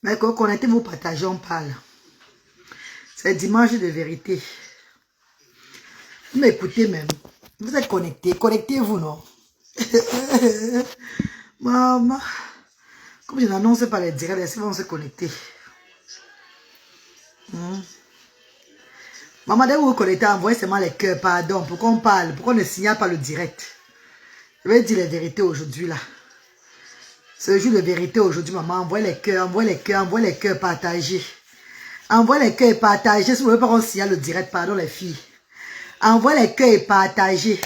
Mais quand connectez-vous, partagez, on parle. C'est dimanche de vérité. Vous m'écoutez même. Vous êtes connectés. Connectez-vous, non? Maman. Comme je n'annonce pas les directs, les vont se connecter. Maman, dès que vous vous connectez, envoyez seulement les cœurs. Pardon. Pourquoi on parle? Pourquoi on ne signale pas le direct? Je vais dire la vérité aujourd'hui, là. C'est le jour de vérité aujourd'hui, maman. Envoyez les cœurs, envoyez les cœurs, envoyez les cœurs, partagez. Envoyez les cœurs et partagez. Si vous ne voulez pas qu'on signale le direct, pardon les filles. Envoyez les cœurs et partagez.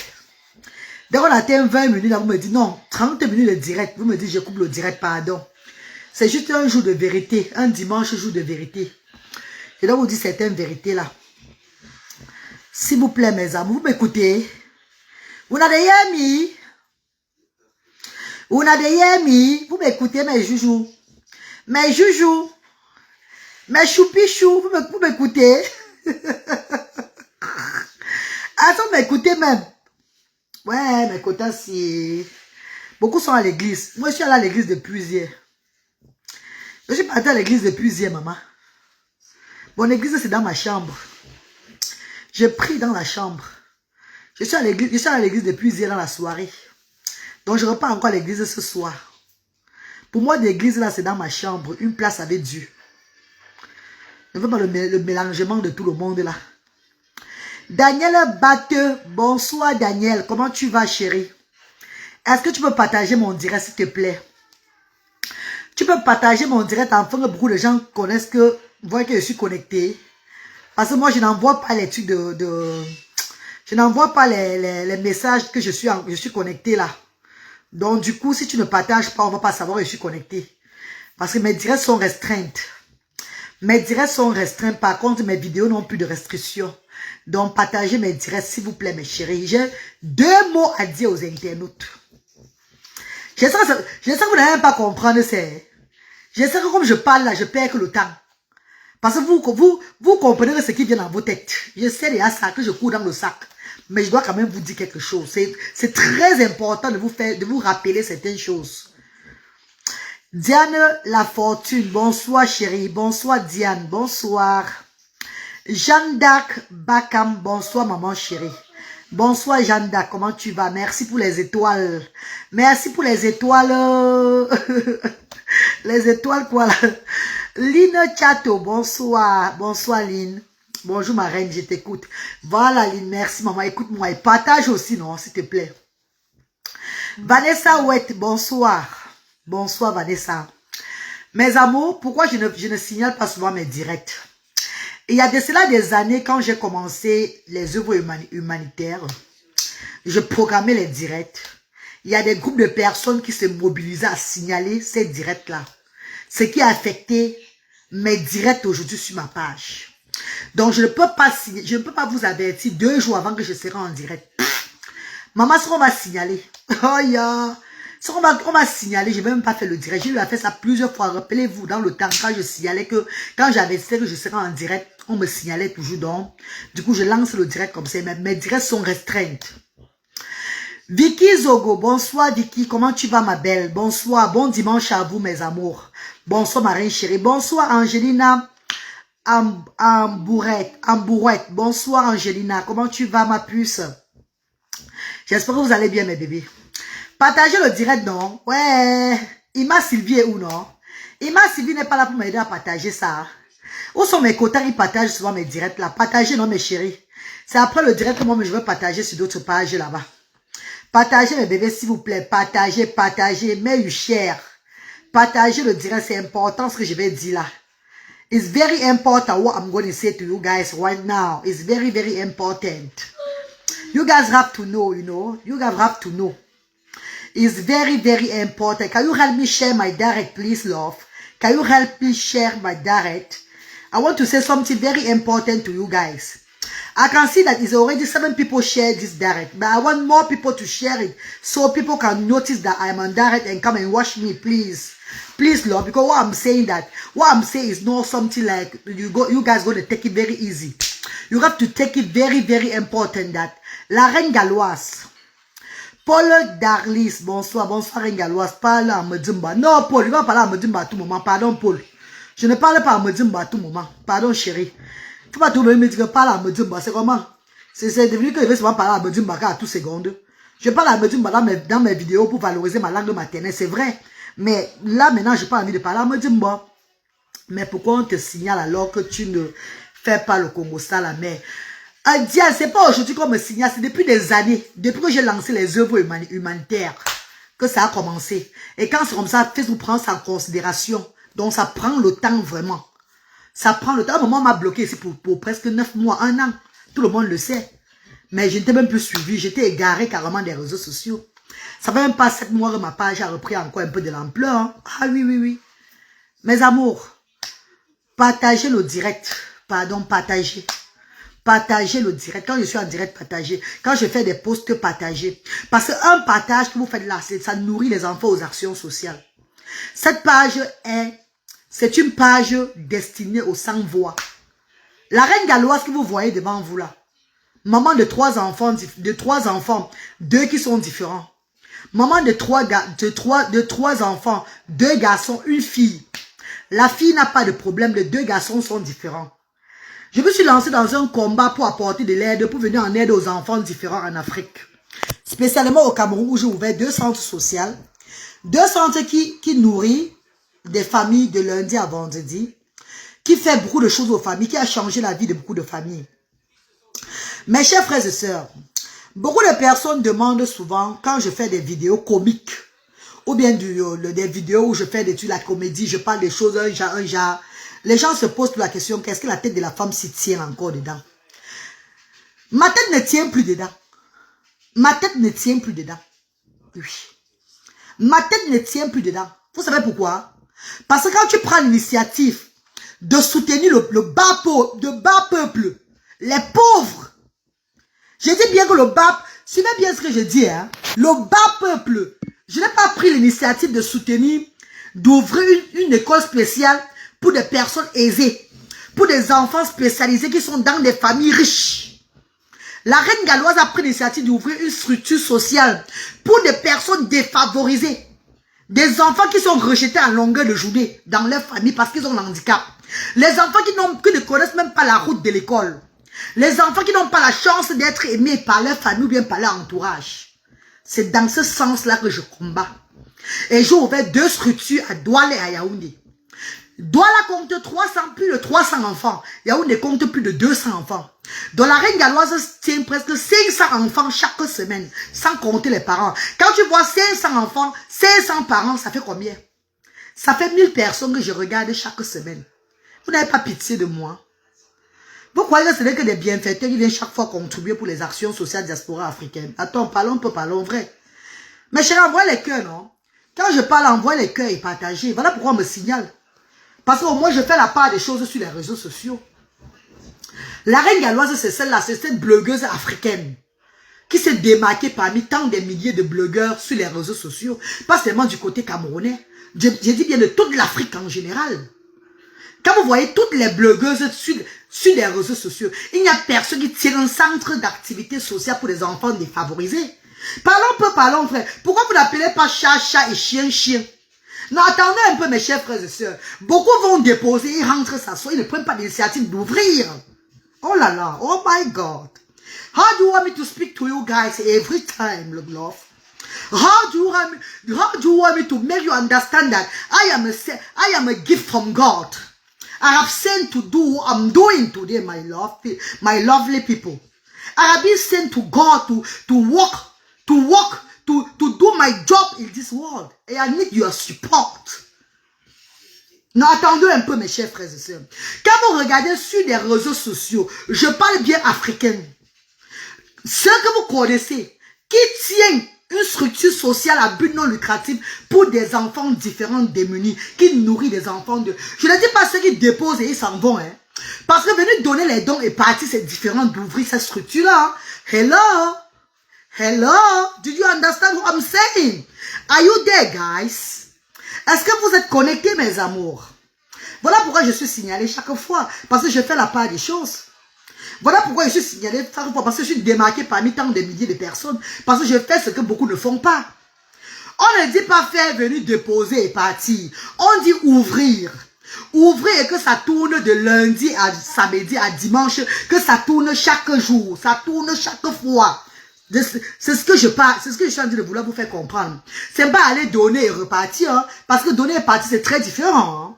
Dès qu'on atteint 20 minutes, là, vous me dites non, 30 minutes de direct. Vous me dites je coupe le direct, pardon. C'est juste un jour de vérité, un dimanche jour de vérité. Je dois vous dire certaines vérités là. S'il vous plaît, mes amis, vous m'écoutez. Vous n'avez rien mis. Vous n'avez rien mis. Vous m'écoutez, mes joujoux. Mes joujoux. Mes choupichous. Vous m'écoutez. Attends, m'écoutez même. Ouais, mes quotas, si. Beaucoup sont à l'église. Moi, je suis allé à l'église depuis hier. Je suis parti à l'église depuis hier, maman. Mon église, c'est dans ma chambre. Je prie dans la chambre. Je suis à l'église depuis hier dans la soirée. Donc, je repars encore à l'église ce soir. Pour moi, l'église, là, c'est dans ma chambre. Une place avec Dieu. Je ne veux pas le mélangement de tout le monde, là. Daniel Batte, bonsoir, Daniel. Comment tu vas, chérie? Est-ce que tu peux partager mon direct, s'il te plaît? Tu peux partager mon direct afin que beaucoup de gens connaissent que, voient que je suis connecté. Parce que moi, je n'envoie pas les trucs je n'envoie pas les messages que je suis connecté là. Donc, du coup, si tu ne partages pas, on ne va pas savoir que je suis connecté. Parce que mes directs sont restreintes. Mes directs sont restreints. Par contre, mes vidéos n'ont plus de restrictions. Donc, partagez mes directs, s'il vous plaît, mes chéris. J'ai 2 mots à dire aux internautes. J'espère que vous n'allez même pas comprendre. J'espère que comme je parle là, je perds que le temps. Parce que vous comprenez ce qui vient dans vos têtes. Je sais déjà ça, que je cours dans le sac. Mais je dois quand même vous dire quelque chose. C'est très important de vous rappeler certaines choses. Diane La Fortune, bonsoir chérie. Bonsoir Diane, bonsoir. Jeanne d'Arc Bakam, bonsoir maman chérie. Bonsoir Jeanne d'Arc, comment tu vas? Merci pour les étoiles. Merci pour les étoiles. Les étoiles quoi là? Lynn Chateau, bonsoir. Bonsoir Lynn. Bonjour ma reine, je t'écoute. Voilà Lynn, merci maman, écoute-moi et partage aussi non, s'il te plaît. Vanessa Ouette, bonsoir. Bonsoir Vanessa. Mes amours, pourquoi je ne signale pas souvent mes directs? Il y a de cela des années, quand j'ai commencé les œuvres humanitaires, je programmais les directs. Il y a des groupes de personnes qui se mobilisaient à signaler ces directs-là. Ce qui a affecté mes directs aujourd'hui sur ma page. Donc, je ne peux pas vous avertir 2 jours avant que je serai en direct. Maman, ce qu'on va signaler. Oh ya. Ce qu'on va signaler, je ne vais même pas faire le direct. J'ai eu à faire ça plusieurs fois. Rappelez-vous, dans le temps, quand je signalais que, quand j'avais dit que je serais en direct, on me signalait toujours donc. Du coup, je lance le direct comme ça. Mes directs sont restreintes. Vicky Zogo, bonsoir Vicky, comment tu vas ma belle? Bonsoir, bon dimanche à vous mes amours. Bonsoir ma reine chérie. Bonsoir Angelina Ambourette. Bonsoir Angelina, comment tu vas ma puce? J'espère que vous allez bien mes bébés. Partagez le direct non? Ouais. Ima Sylvie est où non? Ima Sylvie n'est pas là pour m'aider à partager ça. Où sont mes quotas? Ils partagent souvent mes directs là. Partagez non mes chéris. C'est après le direct que moi je vais partager sur d'autres pages là-bas. Partagez mes bébés s'il vous plaît. Partagez. Mais cher. Partagez le direct. C'est important ce que je vais dire là. It's very important what I'm going to say to you guys right now. It's very, very important. You guys have to know, you know. You guys have to know. It's very, very important. Can you help me share my direct, please, love? Can you help me share my direct? I want to say something very important to you guys. I can see that it's already 7 people share this direct, but I want more people to share it so people can notice that I am on direct and come and watch me, please. Please, Lord, because what I'm saying is not something like you guys going to take it very easy. You have to take it very, very important that la reine galloise, Paul Darlis, bonsoir, Reine galloise, parle à Medimba. Non, Paul, il va parler à Medimba à tout moment, pardon, Paul. Je ne parle pas à Medimba à tout moment. Pardon, chérie. Faut pas tout me dire que parle à Medimba. C'est comment? C'est devenu que je vais souvent parler à Medimba à tout seconde. Je parle à Medimba dans mes vidéos pour valoriser ma langue maternelle. C'est vrai. Mais là, maintenant, je n'ai pas envie de parler à Medimba. Mais pourquoi on te signale alors que tu ne fais pas le Congo ça la mer? Dia, c'est pas aujourd'hui qu'on me signale. C'est depuis des années. Depuis que j'ai lancé les œuvres humanitaires que ça a commencé. Et quand c'est comme ça, Facebook prend ça en considération. Donc, ça prend le temps vraiment. Ça prend le temps. À un moment, on m'a bloqué ici pour presque 9 mois, 1 an. Tout le monde le sait. Mais je n'étais même plus suivi. J'étais égaré carrément des réseaux sociaux. Ça fait même pas 7 mois que ma page a repris encore un peu de l'ampleur. Hein. Ah oui, oui, oui. Mes amours, partagez le direct. Pardon, partagez. Partagez le direct. Quand je suis en direct, partagez. Quand je fais des posts, partagez. Parce qu'un partage que vous faites là, ça nourrit les enfants aux actions sociales. Cette page c'est une page destinée aux sans-voix. La reine galloise que vous voyez devant vous là, maman de 3 enfants, 2 qui sont différents. Maman de 3 enfants, 2 garçons, 1 fille. La fille n'a pas de problème, les 2 garçons sont différents. Je me suis lancé dans un combat pour apporter de l'aide, pour venir en aide aux enfants différents en Afrique. Spécialement au Cameroun où j'ai ouvert 2 centres sociaux. 2 centres qui nourrissent des familles de lundi à vendredi, qui fait beaucoup de choses aux familles, qui a changé la vie de beaucoup de familles. Mes chers frères et sœurs, beaucoup de personnes demandent souvent, quand je fais des vidéos comiques, ou bien des vidéos où je fais de la comédie, je parle des choses, un genre, les gens se posent la question, qu'est-ce que la tête de la femme s'y tient encore dedans? Ma tête ne tient plus dedans. Ma tête ne tient plus dedans. Oui. Ma tête ne tient plus dedans. Vous savez pourquoi? Parce que quand tu prends l'initiative de soutenir le bas peuple, les pauvres, je dis bien que le bas, suivez bien ce que je dis, hein, le bas peuple, je n'ai pas pris l'initiative de soutenir, d'ouvrir une école spéciale pour des personnes aisées, pour des enfants spécialisés qui sont dans des familles riches. La reine galloise a pris l'initiative d'ouvrir une structure sociale pour des personnes défavorisées. Des enfants qui sont rejetés en longueur de journée dans leur famille parce qu'ils ont un handicap. Les enfants qui ne connaissent même pas la route de l'école. Les enfants qui n'ont pas la chance d'être aimés par leur famille ou bien par leur entourage. C'est dans ce sens-là que je combats. Et j'ai ouvert 2 structures à Douala et à Yaoundé. Douala compte plus de 300 enfants. Yaoundé compte plus de 200 enfants. Donc la reine galloise tient presque 500 enfants chaque semaine, sans compter les parents. Quand tu vois 500 enfants, 500 parents, ça fait combien? Ça fait 1000 personnes que je regarde chaque semaine. Vous n'avez pas pitié de moi? Vous croyez que ce n'est que des bienfaiteurs qui viennent chaque fois contribuer pour les actions sociales diaspora africaines? Attends, parlons vrai. Mais chérie, envoie les cœurs, non? Quand je parle, envoie les cœurs et partagez. Voilà pourquoi on me signale. Parce qu'au moins, je fais la part des choses sur les réseaux sociaux. La reine galloise, c'est celle-là, c'est cette blogueuse africaine qui s'est démarquée parmi tant des milliers de blogueurs sur les réseaux sociaux, pas seulement du côté camerounais, je dis bien de toute l'Afrique en général. Quand vous voyez toutes les blogueuses sur les réseaux sociaux, il n'y a personne qui tient un centre d'activité sociale pour les enfants défavorisés. Parlons frère. Pourquoi vous n'appelez pas chat et chien? Non, attendez un peu mes chers frères et sœurs. Beaucoup vont déposer, ils rentrent s'asseoir, ils ne prennent pas l'initiative d'ouvrir. Oh là là, oh my God. How do you want me to speak to you guys every time, love? How do you want me to make you understand that I am a gift from God? I have sent to do what I'm doing today, my lovely people. I have been sent to God to do my job in this world. And I need your support. Non, attendez un peu, mes chers frères et sœurs. Quand vous regardez sur les réseaux sociaux, je parle bien africain. Ceux que vous connaissez, qui tiennent une structure sociale à but non lucratif pour des enfants différents démunis, qui nourrit des enfants de... Je ne dis pas ceux qui déposent et ils s'en vont, hein. Parce que venir donner les dons et partir, c'est différent d'ouvrir cette structure-là. Hello? Hello? Do you understand what I'm saying? Are you there, guys? Est-ce que vous êtes connectés, mes amours? Voilà pourquoi je suis signalé chaque fois. Parce que je fais la part des choses. Voilà pourquoi je suis signalé chaque fois. Parce que je suis démarqué parmi tant de milliers de personnes. Parce que je fais ce que beaucoup ne font pas. On ne dit pas faire venir déposer et partir. On dit ouvrir. Ouvrez et que ça tourne de lundi à samedi à dimanche, que ça tourne chaque jour, ça tourne chaque fois. C'est ce que je parle, c'est ce que je suis en train de vouloir vous faire comprendre. C'est pas aller donner et repartir, hein, parce que donner et partir, c'est très différent.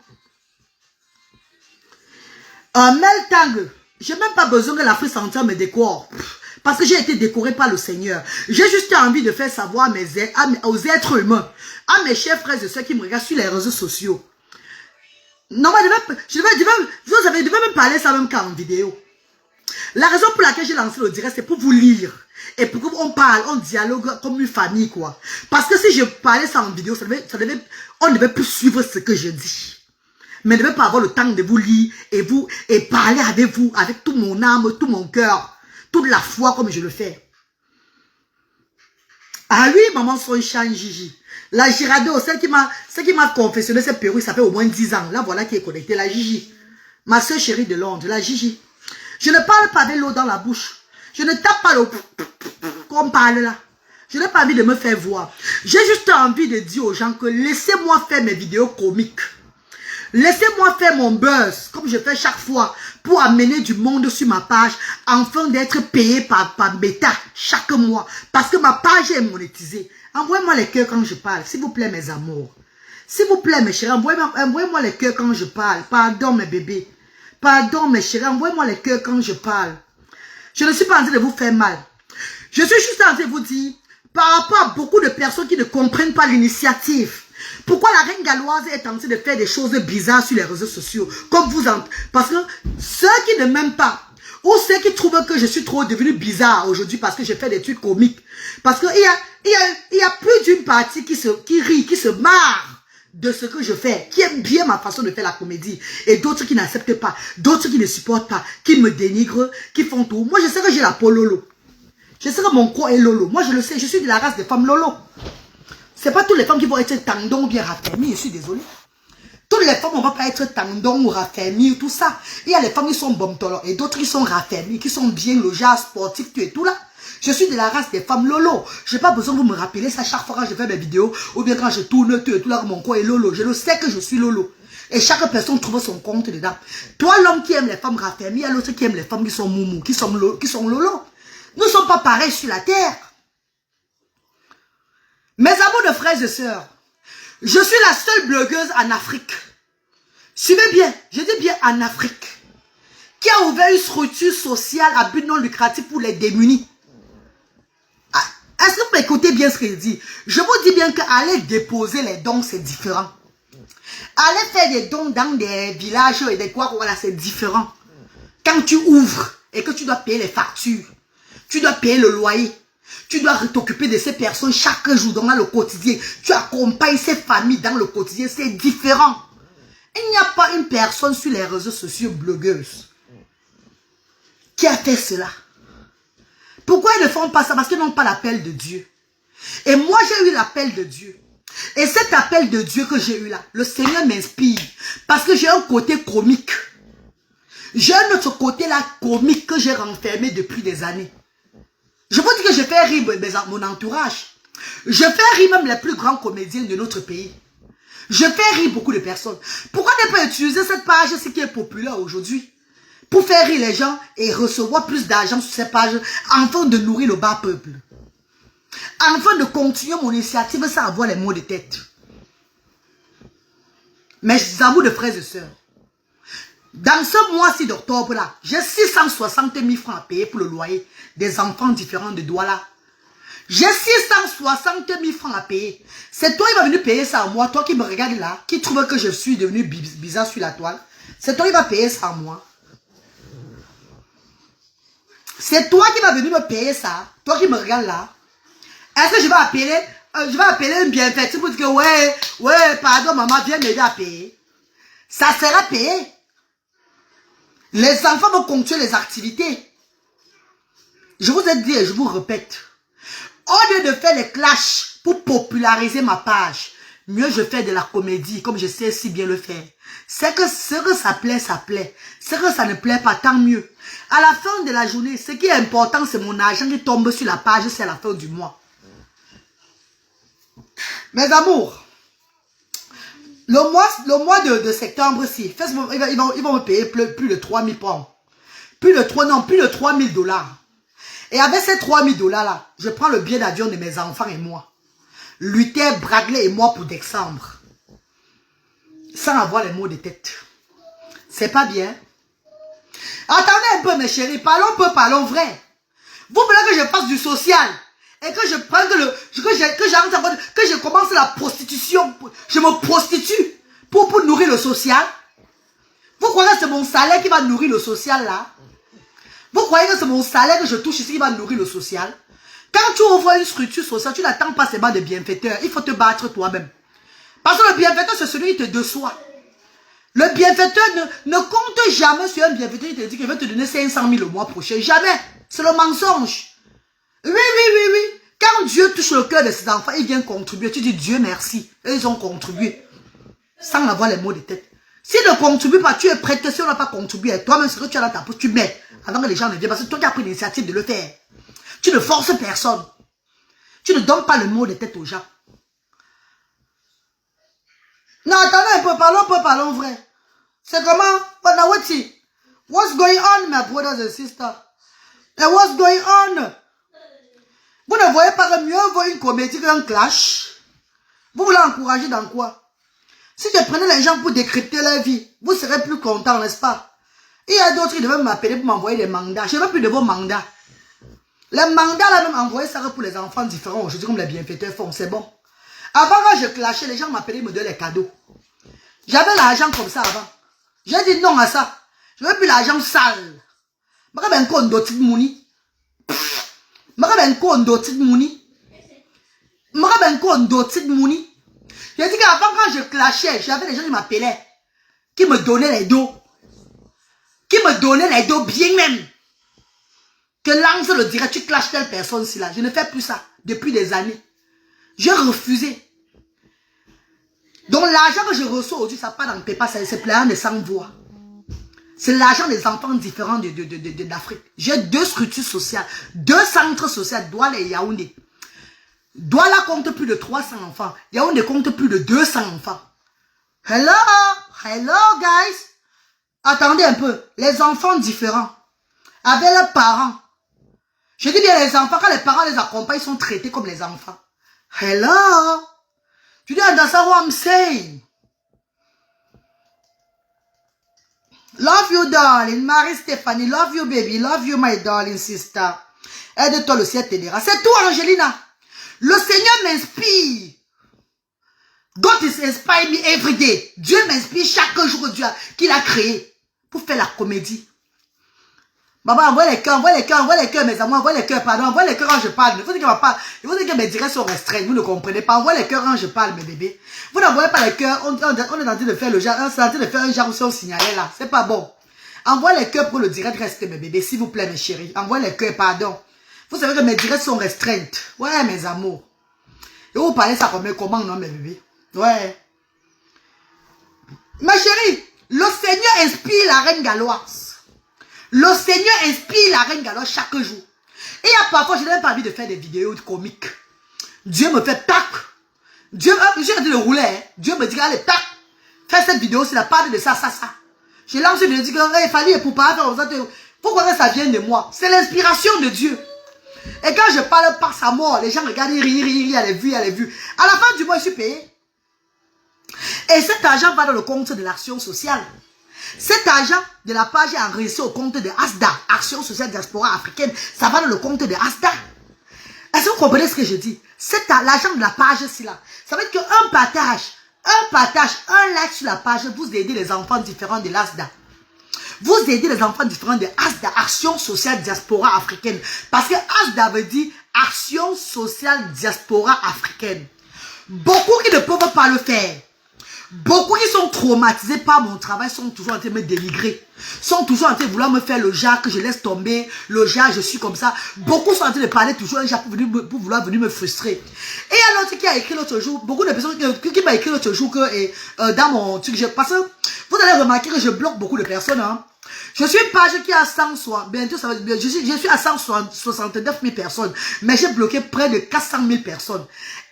Hein. Meltang, j'ai même pas besoin que l'Afrique centrale me décore. Parce que j'ai été décoré par le Seigneur. J'ai juste envie de faire savoir aux êtres humains, à mes chers frères et ceux qui me regardent sur les réseaux vous devez même parler ça même qu'en vidéo. La raison pour laquelle j'ai lancé le direct, c'est pour vous lire. Et pour qu'on parle, on dialogue comme une famille, quoi. Parce que si je parlais ça en vidéo, on ne devait plus suivre ce que je dis. Mais je ne devais pas avoir le temps de vous lire et parler avec vous, avec toute mon âme, tout mon cœur, toute la foi comme je le fais. Ah oui, maman Sunshine Gigi. La Girado, celle qui m'a confessionné cette perruque, ça fait au moins 10 ans. Là, voilà qui est connectée, la Gigi. Ma soeur chérie de Londres, la Gigi. Je ne parle pas avec l'eau dans la bouche. Je ne tape pas l'eau comme parle là. Je n'ai pas envie de me faire voir. J'ai juste envie de dire aux gens que laissez-moi faire mes vidéos comiques. Laissez-moi faire mon buzz, comme je fais chaque fois, pour amener du monde sur ma page, afin d'être payé par bêta chaque mois. Parce que ma page est monétisée. Envoyez-moi les cœurs quand je parle, s'il vous plaît mes amours. S'il vous plaît mes chéris, envoyez-moi les cœurs quand je parle. Pardon mes bébés. Pardon mes chéris, envoyez-moi les cœurs quand je parle. Je ne suis pas en train de vous faire mal. Je suis juste en train de vous dire, par rapport à beaucoup de personnes qui ne comprennent pas l'initiative, pourquoi la reine galloise est en train de faire des choses bizarres sur les réseaux sociaux, comme vous en... Parce que ceux qui ne m'aiment pas, ou ceux qui trouvent que je suis trop devenu bizarre aujourd'hui parce que je fais des trucs comiques, parce qu'il y a plus d'une partie qui rit, qui se marre de ce que je fais, qui aime bien ma façon de faire la comédie, et d'autres qui n'acceptent pas, d'autres qui ne supportent pas, qui me dénigrent, qui font tout. Moi, je sais que j'ai la peau Lolo. Je sais que mon corps est Lolo. Moi, je le sais, je suis de la race des femmes Lolo. C'est pas toutes les femmes qui vont être tendons ou bien raffermies, je suis désolée. Toutes les femmes, on va pas être tendons ou raffermies, tout ça. Il y a les femmes qui sont bomtolo et d'autres qui sont raffermies, qui sont bien logées, sportifs, tout et tout là. Je suis de la race des femmes Lolo. Je n'ai pas besoin de vous me rappeler ça chaque fois quand je fais mes vidéos ou bien quand je tourne tout et tout là, mon corps est Lolo. Je le sais que je suis Lolo. Et chaque personne trouve son compte dedans. Toi, l'homme qui aime les femmes raffermies, il y a l'autre qui aime les femmes qui sont moumou, qui sont Lolo. Nous ne sommes pas pareils sur la terre. Mes amours de frères et sœurs, je suis la seule blogueuse en Afrique. Suivez bien, je dis bien en Afrique, qui a ouvert une structure sociale à but non lucratif pour les démunis. Est-ce que vous m'écoutez bien ce que je dis? Je vous dis bien qu'aller déposer les dons, c'est différent. Aller faire des dons dans des villages et des quoi, voilà, c'est différent. Quand tu ouvres et que tu dois payer les factures, tu dois payer le loyer, tu dois t'occuper de ces personnes chaque jour dans le quotidien. Tu accompagnes ces familles dans le quotidien, c'est différent. Il n'y a pas une personne sur les réseaux sociaux blogueuses qui a fait cela. Pourquoi ils ne font pas ça? Parce qu'ils n'ont pas l'appel de Dieu. Et moi, j'ai eu l'appel de Dieu. Et cet appel de Dieu que j'ai eu là, le Seigneur m'inspire. Parce que j'ai un côté comique. J'ai un autre côté là comique que j'ai renfermé depuis des années. Je vous dis que je fais rire mon entourage. Je fais rire même les plus grands comédiens de notre pays. Je fais rire beaucoup de personnes. Pourquoi ne pas utiliser cette page, ce qui est populaire aujourd'hui, pour faire rire les gens et recevoir plus d'argent sur cette page, afin de nourrir le bas peuple, afin de continuer mon initiative sans avoir les mots de tête. Mes amours de frères et sœurs, dans ce mois-ci d'octobre là, j'ai 660 000 francs à payer pour le loyer des enfants différents de Douala. J'ai 660 000 francs à payer. C'est toi qui vas venir payer ça à moi, toi qui me regardes là, qui trouve que je suis devenu bizarre sur la toile. C'est toi qui vas payer ça à moi. C'est toi qui vas venir me payer ça, toi qui me regardes là. Est-ce que je vais appeler un bienfaiteur pour dire que ouais, pardon maman, viens m'aider à payer. Ça sera payé. Les enfants vont continuer les activités. Je vous ai dit et je vous répète. Au lieu de faire les clashs pour populariser ma page, mieux je fais de la comédie comme je sais si bien le faire. C'est que ce que ça plaît, ça plaît. Ce que ça ne plaît pas, tant mieux. À la fin de la journée, ce qui est important, c'est mon argent qui tombe sur la page, c'est à la fin du mois. Mes amours, Le mois de septembre, si, Facebook, ils vont me payer plus de 3000 pounds. Plus de 3000 $. Et avec ces 3000 $ là, je prends le billet d'avion de mes enfants et moi. Luther, Bradley et moi pour décembre. Sans avoir les mots de tête. C'est pas bien. Attendez un peu mes chéris, parlons peu, parlons vrai. Vous voulez que je fasse du social et que je prenne que je commence la prostitution. Je me prostitue pour nourrir le social. Vous croyez que c'est mon salaire qui va nourrir le social là? Vous croyez que c'est mon salaire que je touche ici qui va nourrir le social? Quand tu ouvres une structure sociale, tu n'attends pas seulement de bienfaiteurs. Il faut te battre toi-même. Parce que le bienfaiteur, c'est celui qui te déçoit. Le bienfaiteur ne compte jamais sur un bienfaiteur qui te dit qu'il va te donner 500 000 le mois prochain. Jamais. C'est le mensonge. Oui. Quand Dieu touche le cœur de ses enfants, il vient contribuer. Tu dis Dieu merci. Et ils ont contribué. Sans avoir les mots de tête. S'ils ne contribuent pas, tu es prêt. Si on n'a pas contribué, toi-même, ce que tu as dans ta poche, tu mets. Avant que les gens ne viennent. Parce que toi, tu as pris l'initiative de le faire. Tu ne forces personne. Tu ne donnes pas le mot de tête aux gens. Non, attendez un peu, parlons vrai. C'est comment? What's going on, my brothers and sisters? And what's going on? Vous ne voyez pas que mieux vaut une comédie qu'un clash? Vous voulez encourager dans quoi? Si je prenais les gens pour décrypter leur vie, vous serez plus contents, n'est-ce pas? Il y a d'autres qui devaient m'appeler pour m'envoyer des mandats. Je ne veux plus de vos mandats. Les mandats, là, même envoyer ça pour les enfants différents aujourd'hui, comme les bienfaiteurs font, c'est bon. Avant, quand je clashais, les gens m'appelaient, ils me donnaient les cadeaux. J'avais l'argent comme ça avant. J'ai dit non à ça. Je veux plus l'argent sale. Je veux un compte d'autres mouni. Je veux un compte d'autres mouni. Je veux un compte d'autres mouni. J'ai dit qu'avant, quand je clashais, j'avais des gens qui m'appelaient, qui me donnaient les dos. Qui me donnaient les dos bien même. Que lance le direct, tu clashes telle personne-ci là. Je ne fais plus ça depuis des années. J'ai refusé. Donc l'argent que je reçois aujourd'hui, ça part dans le PayPal, c'est plein de sans voix. C'est l'argent des enfants différents d'Afrique. J'ai 2 structures sociales, 2 centres sociaux, Douala et Yaoundé. Douala compte plus de 300 enfants. Yaoundé compte plus de 200 enfants. Hello guys. Attendez un peu, les enfants différents, avec leurs parents. Je dis bien les enfants, quand les parents les accompagnent, ils sont traités comme les enfants. Hello. Tu dis, that's what I'm saying. Love you, darling. Marie-Stéphanie, love you, baby. Love you, my darling sister. Aide-toi, le ciel t'aidera. C'est tout, Angelina. Le Seigneur m'inspire. God is inspire me every day. Dieu m'inspire chaque jour qu'il a créé pour faire la comédie. Maman, envoie les cœurs, mes amours, envoie les cœurs, pardon, envoie les cœurs quand je parle. Il faut dire que mes directs sont restreints, vous ne comprenez pas. Envoie les cœurs quand je parle, mes bébés. Vous n'envoyez pas les cœurs, on est en train de faire le genre, on est en train de faire un genre où on signalait là. C'est pas bon. Envoie les cœurs pour le direct reste, mes bébés, s'il vous plaît, mes chéris. Envoie les cœurs, pardon. Vous savez que mes directs sont restreints. Ouais, mes amours. Et vous parlez ça comment, non, mes bébés? Ouais. Ma chérie, le Seigneur inspire la reine galloise. Le Seigneur inspire la reine galloise chaque jour. Et parfois, je n'ai même pas envie de faire des vidéos comiques. Dieu me fait tac. Dieu, j'ai dit de rouler. Hein. Dieu me dit, allez, tac. Fais cette vidéo, c'est la part de ça. Je lance une vidéo, il fallait pour pas faire comme ça. Pourquoi que ça vient de moi? C'est l'inspiration de Dieu. Et quand je parle par sa mort, les gens regardent, ils rient, elle est vue. À la fin du mois, je suis payé. Et cet argent va dans le compte de l'action sociale. Cet argent de la page est enregistré au compte de ASDA, Action Sociale Diaspora Africaine. Ça va dans le compte de ASDA. Est-ce que vous comprenez ce que je dis? C'est l'argent de la page, c'est là. Ça veut dire qu'un partage, un like sur la page, vous aidez les enfants différents de l'ASDA. Vous aidez les enfants différents de ASDA, Action Sociale Diaspora Africaine. Parce que ASDA veut dire Action Sociale Diaspora Africaine. Beaucoup qui ne peuvent pas le faire. Beaucoup qui sont traumatisés par mon travail sont toujours en train de me dénigrer. Sont toujours en train de vouloir me faire le genre que je laisse tomber. Le genre, je suis comme ça. Beaucoup sont en train de parler toujours un genre pour vouloir venir me frustrer. Et il y a l'autre qui a écrit l'autre jour. Beaucoup de personnes qui m'a écrit l'autre jour que dans mon truc. Parce que vous allez remarquer que je bloque beaucoup de personnes. Hein. Je suis une page qui a 100, bientôt ça va, je suis à 169 000 personnes, mais j'ai bloqué près de 400 000 personnes.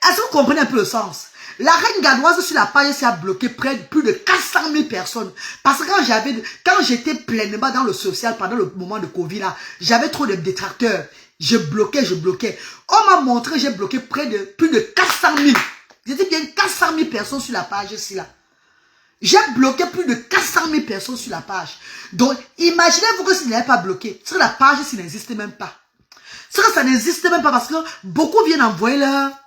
Est-ce que vous comprenez un peu le sens? La reine gadoise sur la page a bloqué plus de 400 000 personnes. Parce que quand j'étais pleinement dans le social pendant le moment de Covid là, j'avais trop de détracteurs. Je bloquais. On m'a montré, j'ai bloqué plus de 400 000. Je dis bien 400 000 personnes sur la page ici là. J'ai bloqué plus de 400 000 personnes sur la page. Donc, imaginez-vous que si je n'avais pas bloqué, sur la page, ça n'existe même pas. Ça n'existe même pas parce que beaucoup viennent envoyer